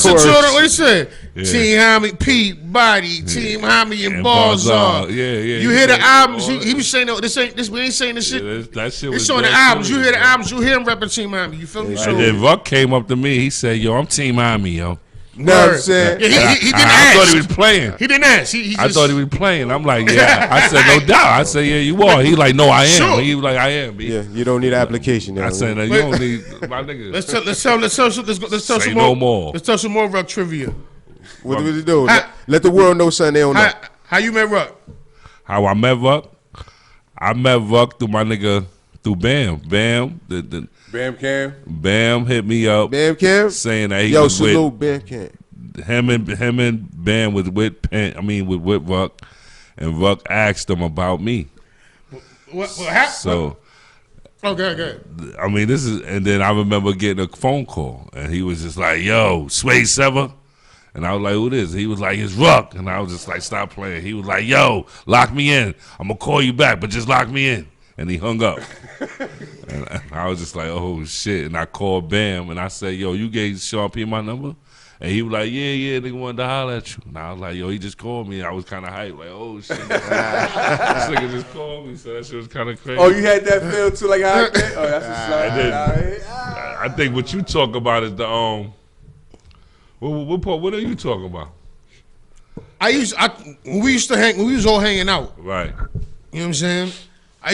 what he said. Team HOMI, Pete, Body, Team HOMI, and Barzal. Yeah. You hear the albums? He was saying this. We ain't saying this shit. Yeah, that shit was It's on the dope albums. too, You hear the bro. albums. You hear him repping Team HOMI. You feel me? And then Vuck came up to me. He said, "Yo, I'm Team HOMI, yo." Know what I'm saying? Yeah, he didn't I ask. thought he was playing. He didn't ask. I thought he was playing. I'm like, yeah. I said, no doubt. I said, yeah, you are. He like, no, I am. Sure. He was like, I am. B. Yeah, you don't need an application now. I said, you don't need my nigga. Let's tell Say some no more. more. Let's tell some more Ruck trivia. What do we do? How- Let the world know something they don't know. How you met Ruck? How I met Vuck? I met Vuck through my nigga, through Bam. Bam, Bam Cam. Bam hit me up Bam Cam? saying that he Yo, was salute with Bam Cam. him and Bam was with Vuck, and Vuck asked him about me. So. Okay. I mean, and then I remember getting a phone call, and he was just like, "Yo, SWAVE." And I was like, "Who this?" He was like, "It's Ruck." And I was just like, "Stop playing." He was like, "Yo, lock me in. I'm gonna call you back, but just lock me in." And he hung up. And I was just like, "Oh shit!" And I called Bam, and I said, "Yo, you gave Sean P my number?" And he was like, yeah, nigga wanted to holler at you. And I was like, yo, he just called me. I was kind of hyped, like, oh shit, this nigga just called me. So that shit was kind of crazy. Oh, you had that feel too, like how I did? Oh, that's a slide. I think what you talk about is the what are you talking about? When we was all hanging out. Right. You know what I'm saying? I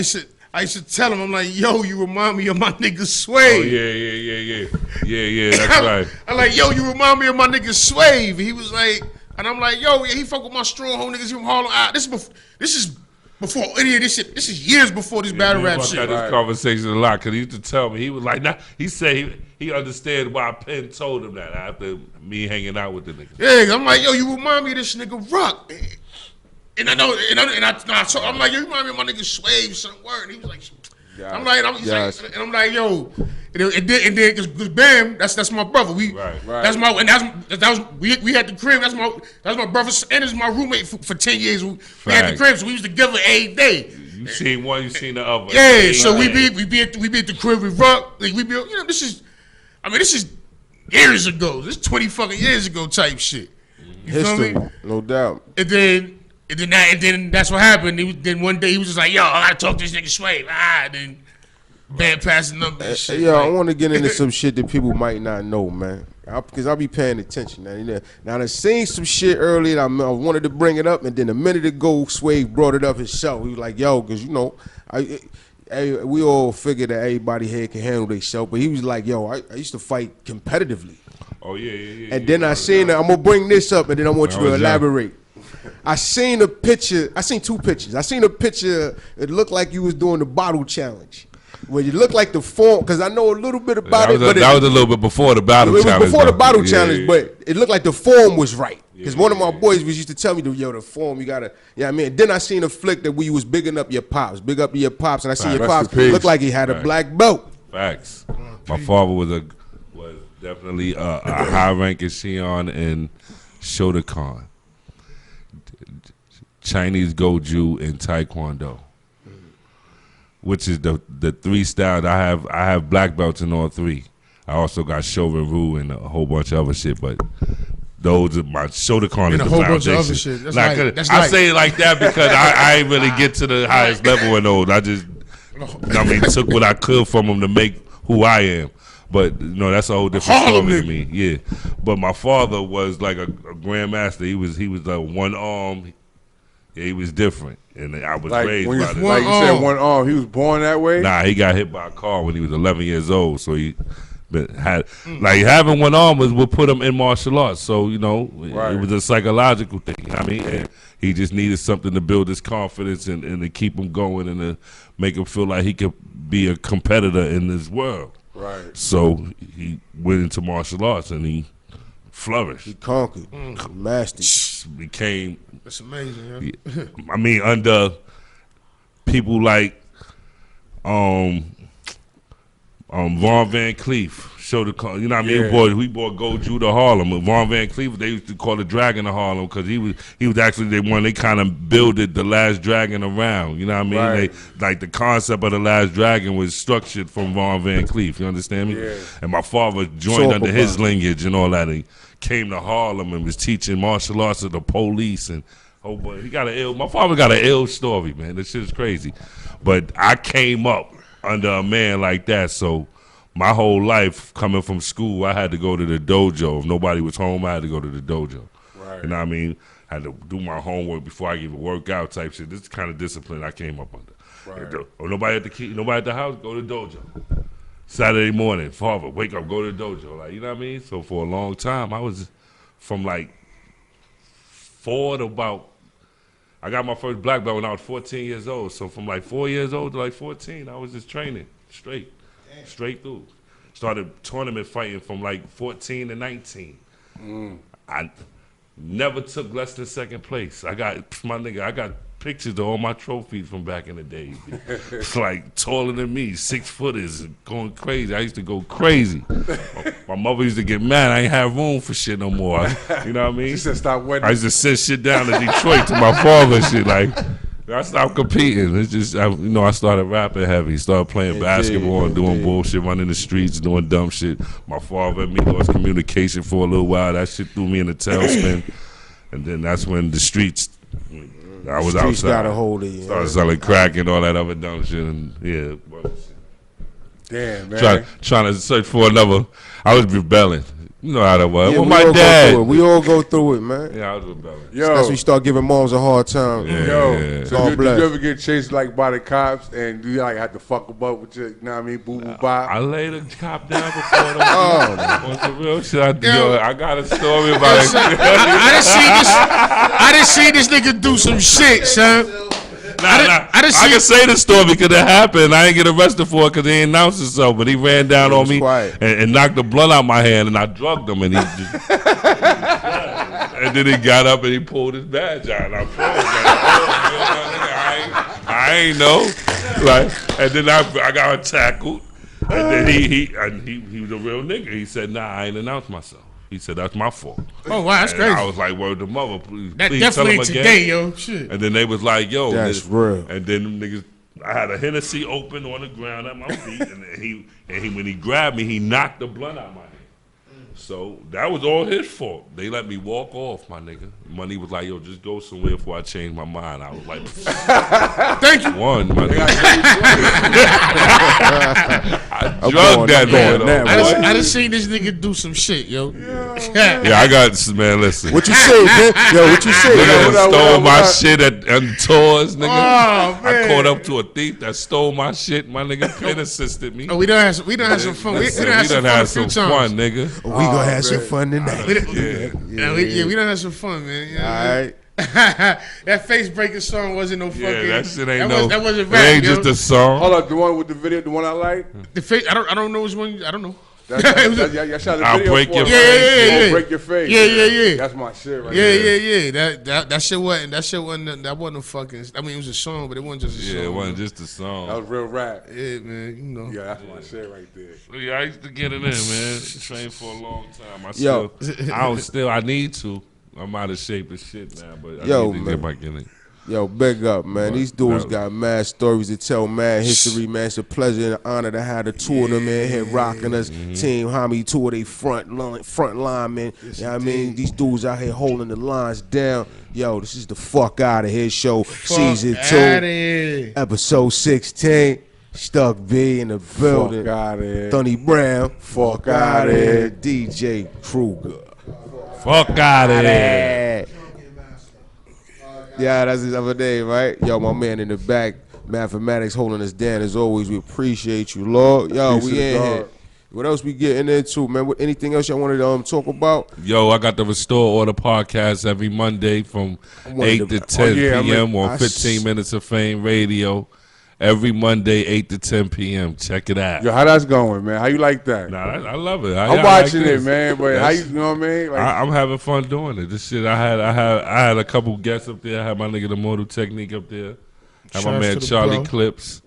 used to tell him, I'm like, yo, you remind me of my nigga SWAVE. Oh, yeah, that's right. I'm like, yo, you remind me of my nigga SWAVE. He was like, and I'm like, yo, yeah, he fuck with my strong home niggas from Harlem. This is before any of this shit. This is years before this battle rap shit. I had this conversation a lot because he used to tell me, he was like, nah, he said he understood why Penn told him that after me hanging out with the nigga. Yeah, I'm like, yo, you remind me of this nigga Ruck. And I know, I'm like, yo, you remind me of my nigga SWAVE, some word. And he was like, I'm like, yo, and then because Bam, that's my brother. We had the crib. That's my brother, and it's my roommate for 10 years. We had the crib, so we was together every day. You seen one, you seen the other. Yeah, so we be at the crib with Ruck. Like we be, this is years ago. This is 20 fucking years ago type shit. You History, feel me? No doubt. And then that's what happened. Then one day he was just like, yo, I gotta talk to this nigga SWAVE. And then Bad passing numbers and shit. Yo, I want to get into some shit that people might not know, man. Because I'll be paying attention. Now, I seen some shit earlier. I wanted to bring it up, and then a minute ago, SWAVE brought it up himself. He was like, yo, because, you know, we all figure that everybody here can handle themselves. But he was like, yo, I used to fight competitively. Oh, yeah. And then I seen I'm going to bring this up, and then I want you to elaborate. I seen a picture. I seen two pictures. I seen a picture. It looked like you was doing the bottle challenge. Where you look like the form, because I know a little bit about it. But that was a little bit before the battle challenge. It was before the battle challenge, but it looked like the form was right. Because one of my boys used to tell me, the form, you gotta, you know what I mean? Then I seen a flick that we was bigging up your pops. Big up your pops, and I see your pops look like he had a black belt. Facts. My father was definitely a high-ranking Shion in Shotokan, Chinese Goju, and Taekwondo, which is the three styles. I have black belts in all three. I also got Shorin-Ryu and a whole bunch of other shit, but those are my Shotokan is the foundation. Other shit. That's I say it like that because I ain't really get to the highest level in those. I just, took what I could from them to make who I am. But that's a whole different story to me. Yeah, but my father was like a grandmaster. He was like one arm. Yeah, he was different, and I was raised by this. Like you said, one arm. He was born that way. Nah, he got hit by a car when he was 11 years old. So he had having one arm was what put him in martial arts. So it was a psychological thing. You know what I mean, and he just needed something to build his confidence and to keep him going and to make him feel like he could be a competitor in this world. Right. So he went into martial arts and he flourished. He conquered, mastered, became. That's amazing. Yeah. I mean, under people like Von Van Cleef, Shotokan. You know what I mean? Yeah. We brought Goju to Harlem. Von Van Cleef, they used to call the Dragon of Harlem because he was actually the one they kind of builded the Last Dragon around. You know what I mean? Right. Like the concept of the Last Dragon was structured from Von Van Cleef. You understand me? Yeah. And my father joined under his lineage and all that. And he came to Harlem and was teaching martial arts to the police and boy, my father got an ill story, man. This shit is crazy. But I came up under a man like that, so my whole life coming from school, I had to go to the dojo. If nobody was home, I had to go to the dojo. Right. You know what I mean? I had to do my homework before I even work out type shit. This is the kind of discipline I came up under. Right. Or nobody at the house, go to the dojo. Saturday morning, father, wake up, go to the dojo. Like, you know what I mean? So for a long time, I was from like 4 to about, I got my first black belt when I was 14 years old. So from like 4 years old to like 14, I was just training straight through. Started tournament fighting from like 14 to 19. I never took less than second place. I got pictures of all my trophies from back in the day. It's like taller than me, 6 footers, going crazy. I used to go crazy. My mother used to get mad. I ain't have room for shit no more. You know what I mean? She said stop wedding. I used to send shit down to Detroit to my father and shit. Like, I stopped competing. It's just, I started rapping heavy. Started playing basketball and doing bullshit, running the streets, doing dumb shit. My father and me lost communication for a little while. That shit threw me in a tailspin. And then that's when the streets, I was outside. Got a hold of you. Started selling crack and all that other dumb shit. And yeah. Damn, man. Trying to search for another. I was rebelling. You know how that was. Yeah, with my dad. We all go through it, man. Yeah, I was rebelling. Yo. That's when you start giving moms a hard time. Yeah. Yo, so God bless. did you ever get chased like by the cops and you like had to fuck them up with your, you know what I mean, boo boo bop? I laid a cop down before them. On some real shit. I got a story about it. I done seen this nigga do some shit, son. I can say the story because it happened. I didn't get arrested for it because he didn't announce himself, but he ran down on me and knocked the blood out my hand, and I drugged him, and he just and then he got up and he pulled his badge out, and I froze. I ain't know, and then I got tackled, and then he was a real nigga. He said, "Nah, I ain't announced myself." He said, "That's my fault." Oh, wow, that's crazy. I was like, word to mother, please definitely tell him again. Today, yo. Shit. And then they was like, yo. That's real. And then them niggas, I had a Hennessy open on the ground at my feet. And he when he grabbed me, he knocked the blunt out of my hand. So that was all his fault. They let me walk off, my nigga. Money was like, yo, just go somewhere before I change my mind. I was like, thank you. One, my nigga. I drugged that man. I just seen this nigga do some shit, yo. Yeah, I got, man, listen. What you say, man? Yo, what you say? Nigga stole my shit at tours, nigga. Oh, man. I caught up to a thief that stole my shit. My nigga Penn assisted me. Oh, we done had some fun. We done had some fun, nigga. We gonna have some fun tonight. We done had some fun, man. You know All right. That face breaking song wasn't no fucking. Yeah, that shit ain't that wasn't it rap, ain't yo. just a song. Hold up, the one with the video, the one I like. The face. I don't know which one. I don't know. Y'all shot the I'll video break for your it. face. Yeah. Break your face. Yeah. That's my shit right there. Yeah. That shit wasn't a fucking. I mean, it was a song, but it wasn't just a song. Yeah, it wasn't just a song. That was real rap. Yeah, man. You know. Yeah, that's my shit right there. Yeah, I used to get it in, man. Trained for a long time. I need to. I'm out of shape as shit now, but I need to get back in it. Yo, big up, man. These dudes got mad stories to tell, mad history, man. It's a pleasure and an honor to have the two of them in here rocking us. Team HOMI, two of they front line, man. You know what I mean? These dudes out here holding the lines down. Yo, this is the Fuck Outta Here show, season 2, episode 16. Stuck B in the building. Fuck outta here. Thunny Brown. Fuck outta here. DJ Kruger. Fuck outta here. Yeah, that's his other name, right? Yo, my man in the back, mathematics holding us down as always. We appreciate you, Lord. Yo, Peace we in God. here. What else we getting into, man? Anything else y'all wanted to talk about? Yo, I got the Restore Order podcast every Monday from 8 to 10 p.m. on 15 Minutes of Fame Radio. Every Monday, 8 to 10 p.m. Check it out. Yo, how that's going, man? How you like that? Nah, I love it. I'm watching it, man. But how you know what I mean? Like, I'm having fun doing it. This shit, I had a couple guests up there. I had my nigga the Mortal Technique up there. I had my man Charlie Clips.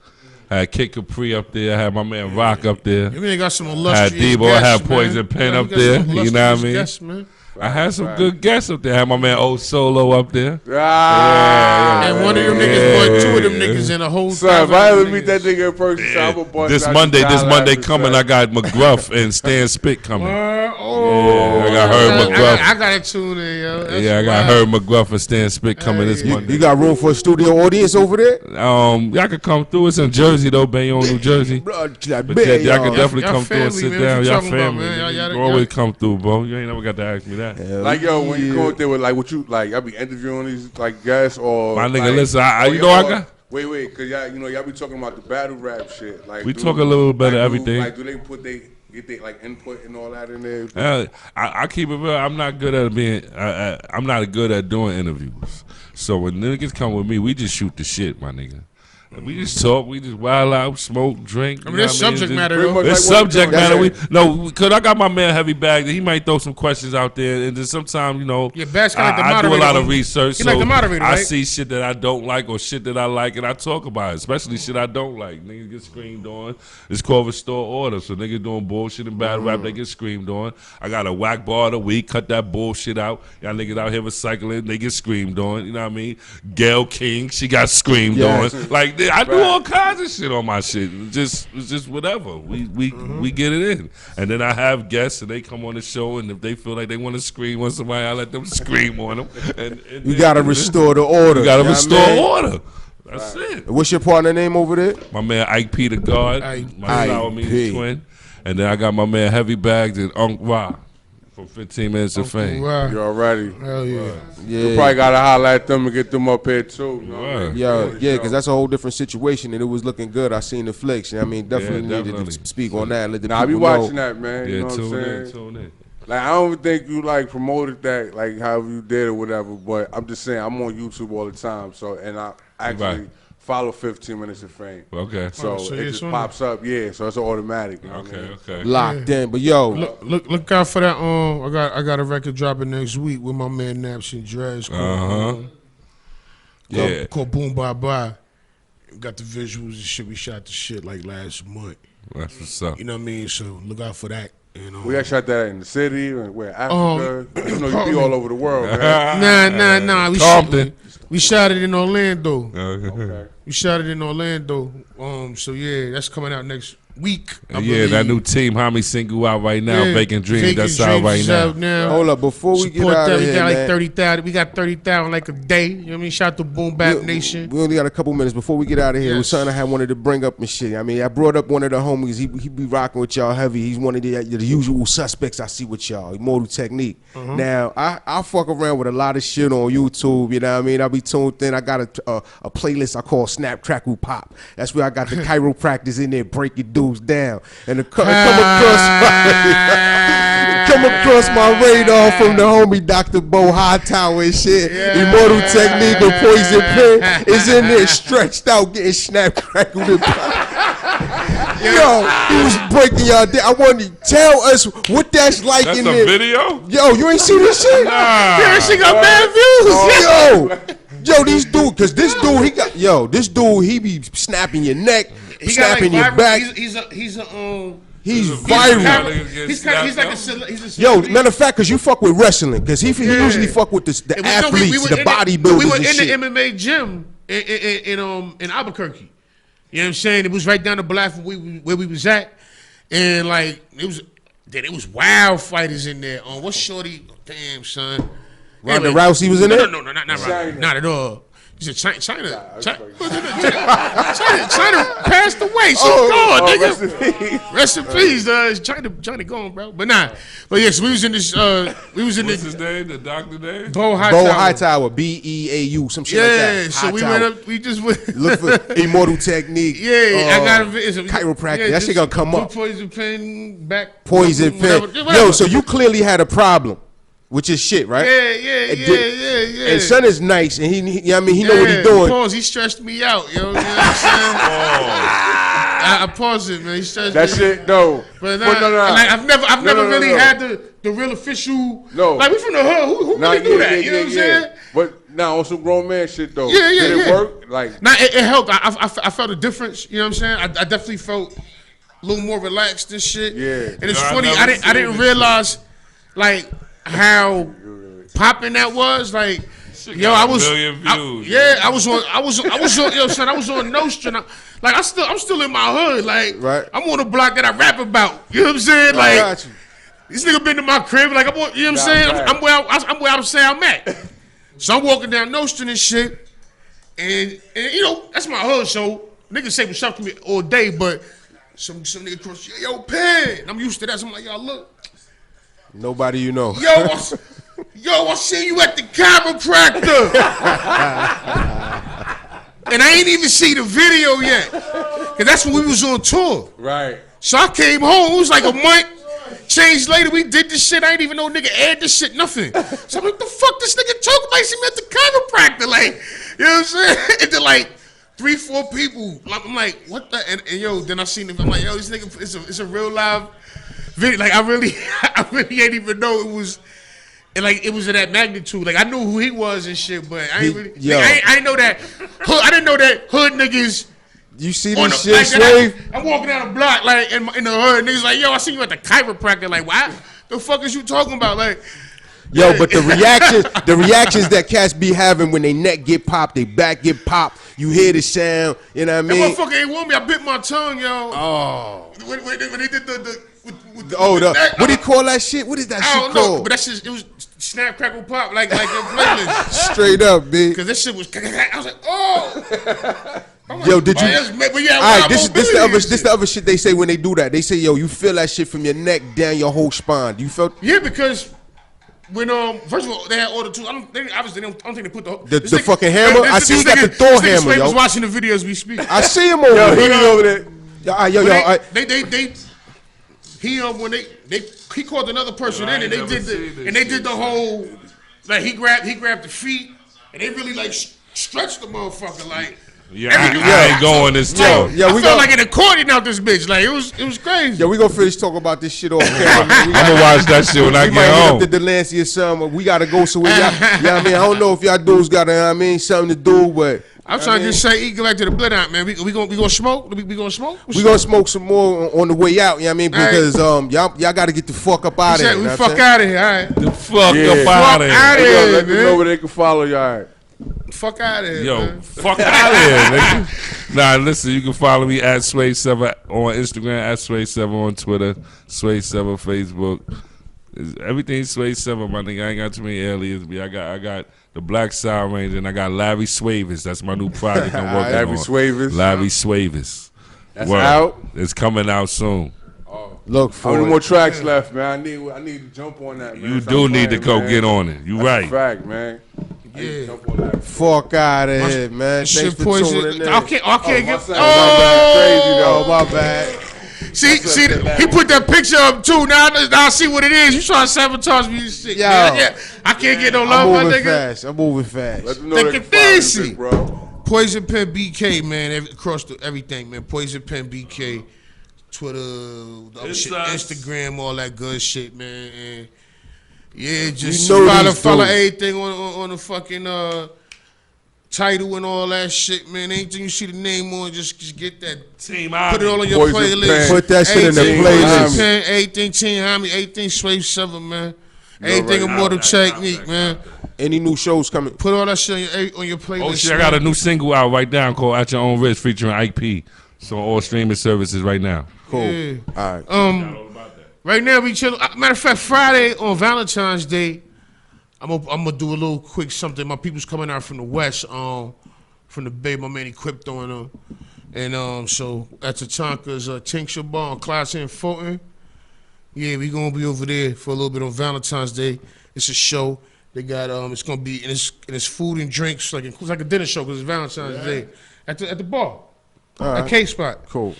I had Kid Capri up there. I had my man Rock up there. You really got some I had illustrious Debo. I had guests, Poison man. Pen You up got there. some You know what I mean? guests, man. I had some good guests up there. I had my man O Solo up there. And one of them niggas brought two of them niggas in a whole son, if I ever meet that nigga in person, so I'm a bust This out Monday the coming, I got McGruff and Stan Spick coming. I got Herb McGruff. I got to tune in, yo. That's I got Herb McGruff and Stan Spick coming this Monday. You got room for a studio audience over there? Y'all can come through. It's in Jersey though, Bayonne, New Jersey. But y'all can definitely come through and sit down. Y'all family. You always come through, bro. You ain't never got to ask me that. Like, yo, when you go out there with, like, what you, like, y'all be interviewing these, like, guests or. My nigga, like, listen, I got. Wait, because y'all be talking about the battle rap shit. Like, We talk a little bit of everything. Like, do they get they, like, input and all that in there? I keep it real. I'm not good at being. I'm not good at doing interviews. So when niggas come with me, we just shoot the shit, my nigga. We just talk, we just wild out, smoke, drink. I mean, there's subject matter, though. There's subject matter. Because I got my man Heavy Bag. He might throw some questions out there. And then sometimes, you know, I do a lot of research. So like the moderator, I right? see shit that I don't like or shit that I like, and I talk about it, especially shit I don't like. Niggas get screamed on. It's called Restore Order. So niggas doing bullshit and bad rap, they get screamed on. I got a whack bar of the week, cut that bullshit out. Y'all niggas out here recycling, they get screamed on. You know what I mean? Gail King, she got screamed on. Like, I do all kinds of shit on my shit. It's just whatever. We get it in. And then I have guests and they come on the show, and if they feel like they want to scream on somebody, I let them scream on them. And you gotta restore the order. You gotta restore order. That's it. What's your partner name over there? My man Ike P the God. My Flower Means Twin. And then I got my man Heavy Bags and Unc Ra from 15 Minutes of Fame. You already. Hell yeah. You probably gotta holler at them and get them up here too. You know Yeah, because that's a whole different situation, and it was looking good. I seen the flicks. I mean, definitely needed to speak on that. Let the people I be watching know. that, man. You know what I'm saying? Tune in. Like, I don't think you, like, promoted that, like, however you did or whatever, but I'm just saying, I'm on YouTube all the time, so, and I actually follow 15 Minutes of Fame. Okay. So it just pops up, so it's automatic. You know what I mean? Okay. Locked in, but yo, look out for that. I got a record dropping next week with my man Naps and Drez. Called Boom Bye Bye. We got the visuals and shit. We shot the shit like last month. That's what's up. You know what I mean? So look out for that. We got shot that in the city and where Africa. You know, you be all over the world, man. Nah. We shot it in Orlando. Okay. We shot it in Orlando. So yeah, that's coming out next week. Yeah, that new team, HOMI single out right now, Vacant Dreams. That's out right now. Hold up, before we get out of here, we got like man. 30,000. We got 30,000 like a day. You know what I mean? Shout out to Boom Bap Nation. We only got a couple minutes before we get out of here. It was something I wanted to bring up and shit. I mean, I brought up one of the homies. He be rocking with y'all heavy. He's one of the usual suspects I see with y'all. Immortal Technique. Now, I fuck around with a lot of shit on YouTube. You know what I mean? I be tuned in. I got a playlist I call Snap Crackle Pop. That's where I got the chiropractors in there breaking dudes down. And come across my radar from the homie Dr. Bo Hightower and shit. Immortal Technique and Poison Pen is in there stretched out getting snap crackled and Yo, he was breaking y'all down. I wanted to tell us what that's like in there. That's a video? Yo, you ain't seen this shit? Nah. Yeah, she got bad views. Yo, these dude, cause this dude, he be snapping your neck, snapping your back. He's viral. He's like a celebrity. Yo, matter of fact, cause you fuck with wrestling, cause he usually fuck with the athletes, the bodybuilders. We were in and shit. the MMA gym in Albuquerque. You know what I'm saying? It was right down the block from where we was at, and like it was wild fighters in there. What shorty? Damn son. Ronda Rousey was in there? No, not Ronda. Not at all. He said China passed away. She's gone, nigga. Rest in peace. China gone, bro. But yes, we was in this. What's his name? The doctor name? Bo Hightower. BEAU, some shit like that. So we went up. We just went. Look for Immortal Technique. I got a chiropractic. That shit gonna come up. Poison pen, back. Poison pen. Yo, so you clearly had a problem. Which is shit, right? Yeah. And son is nice, and he know what he doing. Pause. He stressed me out, yo. You know what I'm saying? I paused it, man. He stressed that me. shit, no. But no. Like, I've never really had the real official. No. Like we from the hood. Who really do that? You know what I'm saying? But now on some grown man shit though. Yeah. Did it work? Like, it helped. I felt a difference. You know what I'm saying? I definitely felt a little more relaxed and shit. Yeah. And it's funny. I didn't realize like how popping that was. Like, yo, I was on Nostra. Like I'm still in my hood. Like, right. I'm on the block that I rap about. You know what I'm saying? Like, this nigga been to my crib. Like, you know what I'm saying? I'm where I say I'm at. So I'm walking down Nostra and shit, and you know that's my hood. So niggas say what's up to me all day, but some nigga cross, yo, Pen. And I'm used to that. So I'm like, yo, look. Nobody you know. Yo, I see you at the chiropractor. And I ain't even see the video yet. Cause that's when we was on tour. right. So I came home, it was like a month. Change later, we did this shit. I didn't even know nigga aired this shit, nothing. So I'm like, the fuck this nigga talking about? He see me at the chiropractor. Like, you know what I'm saying? And then like 3-4 people. I'm like, what the? And yo, then I seen him. I'm like, yo, this nigga, it's a real live video. Like, I really ain't even know it was. And like it was of that magnitude. Like I knew who he was and shit, but I ain't really. Like, I didn't know that. I didn't know that hood niggas. You see this shit, Swave? I'm walking down the block like in the hood. Niggas like, yo, I see you at the chiropractor. Like, what the fuck is you talking about? Like, yo, but the reactions that cats be having when they neck get popped, they back get popped. You hear the sound. You know what I mean? That motherfucker ain't want me. I bit my tongue, yo. Oh. When they did the what do you call that shit? What is that shit called? I don't know, but that shit, it was snap, crackle, pop, like the playlist. Straight up, B. Because this shit was, I was like, oh. Yo, did you? All right, this the other shit they say when they do that. They say, yo, you feel that shit from your neck down your whole spine. You felt? Yeah, because when first of all they had all the tools. I don't think they put the fucking hammer. I see you got the Thor hammer, yo. Was watching the video as we speak. I see him over there. He over there. He called another person in and they did the whole like he grabbed the feet and they really like stretched the motherfucker like. I ain't going this time. I felt like an accordion out this bitch. Like it was crazy. Yeah, we gonna finish talking about this shit off camera. I'm gonna watch that shit when I get home. The Delancey or something. We gotta go. So y'all, I mean, I don't know if y'all dudes got something to do, but I'm trying to just say, go back to the blood out, man. We gonna smoke. We gonna smoke. We gonna smoke some more on the way out. You know what I mean? Because y'all gotta get the fuck up out of here. We fuck out of here. All right. The fuck up out of here. Let them know where they can follow y'all. All right. Fuck out of here, Yo, man. fuck out of here, nigga. Nah, listen, you can follow me at SWAVE7 on Instagram, at SWAVE7 on Twitter, SWAVE7 Facebook. Everything SWAVE7, my nigga. I ain't got too many aliases. I got the Black Sound Ranger, and I got Larry Swavis. That's my new project I'm working Larry on. Swavis. Larry Swavis. That's out? It's coming out soon. Look for How many it. more tracks left, man? I need to jump on that, man. You Stop do need playing, to go man. get on it. You That's right. a fact, man. Yeah. Fuck out of here, man. Shit Thanks for poison. tuning in. I can't get. Crazy though. Oh, my bad. See, he put that picture up too. Now I see what it is. You trying to sabotage me, shit. Yo. Man. I can't get no love, my nigga. I'm moving fast. Let them know they can follow you, big bro. Poison Pen BK, man. Across everything, man. Poison Pen BK, Twitter, the other shit, Instagram, all that good shit, man. And yeah, just follow everything on the fucking title and all that shit, man. Anything you see the name on, just get that. Team Put it all on your Poison playlist. Pen. Put that shit in the Everything playlist. Poison Pen, everything Team HOMI, everything SWAVE7, man. Everything Immortal Technique, man. Any new shows coming? Put all that shit on your playlist. Oh shit, I got a new single out right now called At Your Own Risk featuring Ike P. So all streaming services right now. Cool. Yeah. All right. Right now we chill. Matter of fact, Friday on Valentine's Day, I'm gonna do a little quick something. My people's coming out from the west, from the Bay. My man Crypto and so at Tatanka's Tincture Bar on Class in Fulton. Yeah, we gonna be over there for a little bit on Valentine's Day. It's a show. They got it's gonna be and it's food and drinks it's like a dinner show because it's Valentine's Day at the bar, at K Spot. Cool.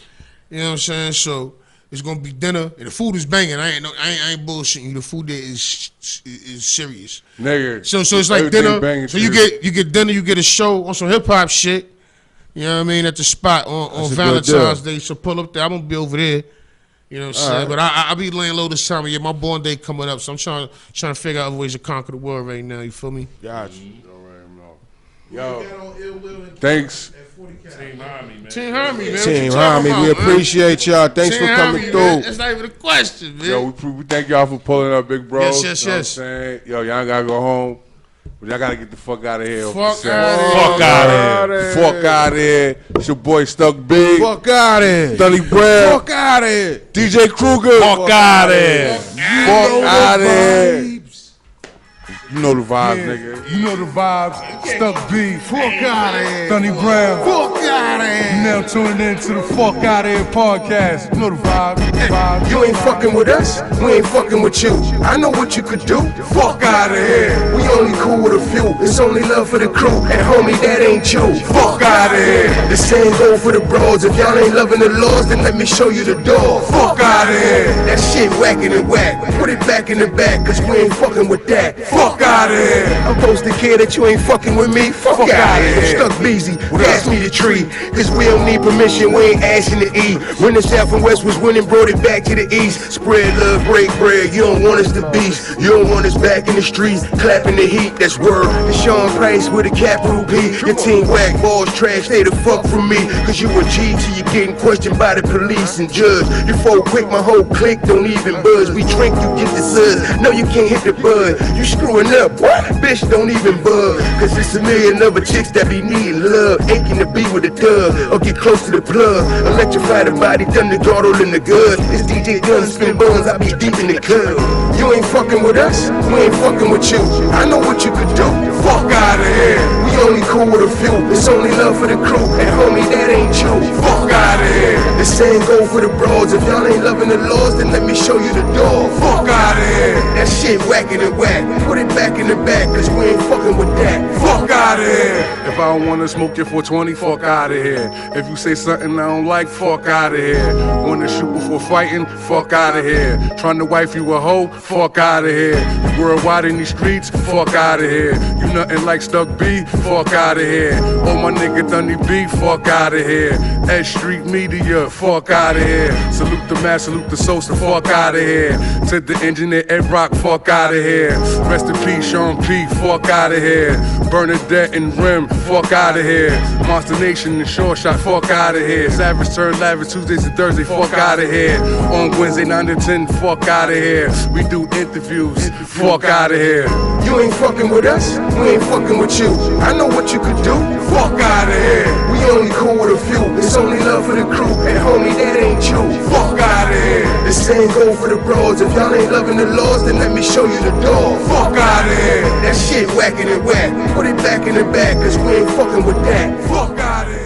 You know what I'm saying? So it's gonna be dinner and the food is banging. I ain't bullshitting you. The food there is serious. Nigga. So it's like everything dinner. banging So you get dinner. You get a show on some hip hop shit. You know what I mean? At the spot on a Valentine's good Day. So pull up there. I'm gonna be over there. You know what I'm saying? right. But I'll be laying low this time of year. My born day coming up, so I'm trying to figure out other ways to conquer the world right now. You feel me? Gotcha. Yo, thanks. Team HOMI, man. Team HOMI, man. Team HOMI, we appreciate y'all. Thanks for coming through. That's not even a question, man. Yo, we thank y'all for pulling up, big bro. Yes. You know what I'm saying? Yo, y'all gotta go home. But y'all gotta get the fuck out of here. Fuck Fuck out of here. Fuck out of here. It's your boy Stuck Big. Fuck out of here. Thunny Brown. Fuck out of here. DJ Kruger. Fuck out of here. Fuck out of here. You know the vibes, nigga. You know the vibes. Stuck B. Fuck out of here. Thunny Brown. Fuck out of here. You now tuning in to the Fuck Outta Here podcast. You know the vibes. You ain't fucking with us, we ain't fucking with you. I know what you could do. Fuck out of here. We only cool with a few. It's only love for the crew. And homie, that ain't you. Fuck out of here. The same go for the bros. If y'all ain't loving the laws, then let me show you the door. Fuck out of here. That shit whacking and whack. Put it back in the back, cause we ain't fucking with that. Fuck out of here. I'm supposed to care that you ain't fucking with me. Fuck out of here. Stuck busy. Pass me the tree. Cause we don't need permission. We ain't asking to eat. When the south and west was winning, brought it back to the east. Spread love, break bread. You don't want us to beast. You don't want us back in the streets. Clapping the heat. That's word. It's Sean Price with a capital P. Your team whack balls trash. Stay the fuck from me. Cause you a G till you getting questioned by the police and judge. You fall quick, my whole clique don't even buzz. We drink, you get the suds. No, you can't hit the bud. You screwing up. What? Bitch, don't even bug. Cause it's a million other chicks that be needing love. Aching to be with a thug or get close to the plug. Electrify the body, done the throttle in the good. It's DJ Gun, spin buns, I be deep in the club. You ain't fucking with us, we ain't fucking with you. I know what you could do. Fuck out of here. We only cool with a few. It's only love for the crew. And homie, that ain't you. Fuck out of here. The same go for the bros. If y'all ain't loving the laws, then let me show you the door. Fuck out of here. That shit whacking and whack. Put it back in the back, cause we ain't fucking with that. Fuck out of here. If I don't wanna smoke your 420, fuck out of here. If you say something I don't like, fuck out of here. Wanna shoot before fighting, fuck out of here. Trying to wife you a hoe, fuck out of here. You worldwide in these streets, fuck out of here. You nothing like Stuck B, fuck out of here. Oh my nigga Thunny B, fuck out of here. S Street Media, fuck out of here. Salute the man, salute the Sosa, fuck out of here. To the engineer Ed Rock, fuck out of here. Rest in peace, Sean P, fuck out of here. Bernadette and Rim, fuck out of here. Monster Nation and Short Shot, fuck out of here. Savage turn lavish Tuesdays and Thursdays, fuck out of here. On Wednesday 9 to 10, fuck out of here. We do interviews, fuck out of here. You ain't fucking with us, we ain't fucking with you. I know what you could do, fuck out of here. We only cool with a few, it's only love for the crew. And homie, that ain't you, fuck out of here. The same go for the bros, if y'all ain't loving the laws, then let me show you the door. Fuck out of here, that shit whacking and whack. Put it back in the back, cause we ain't fucking with that. Fuck out of here.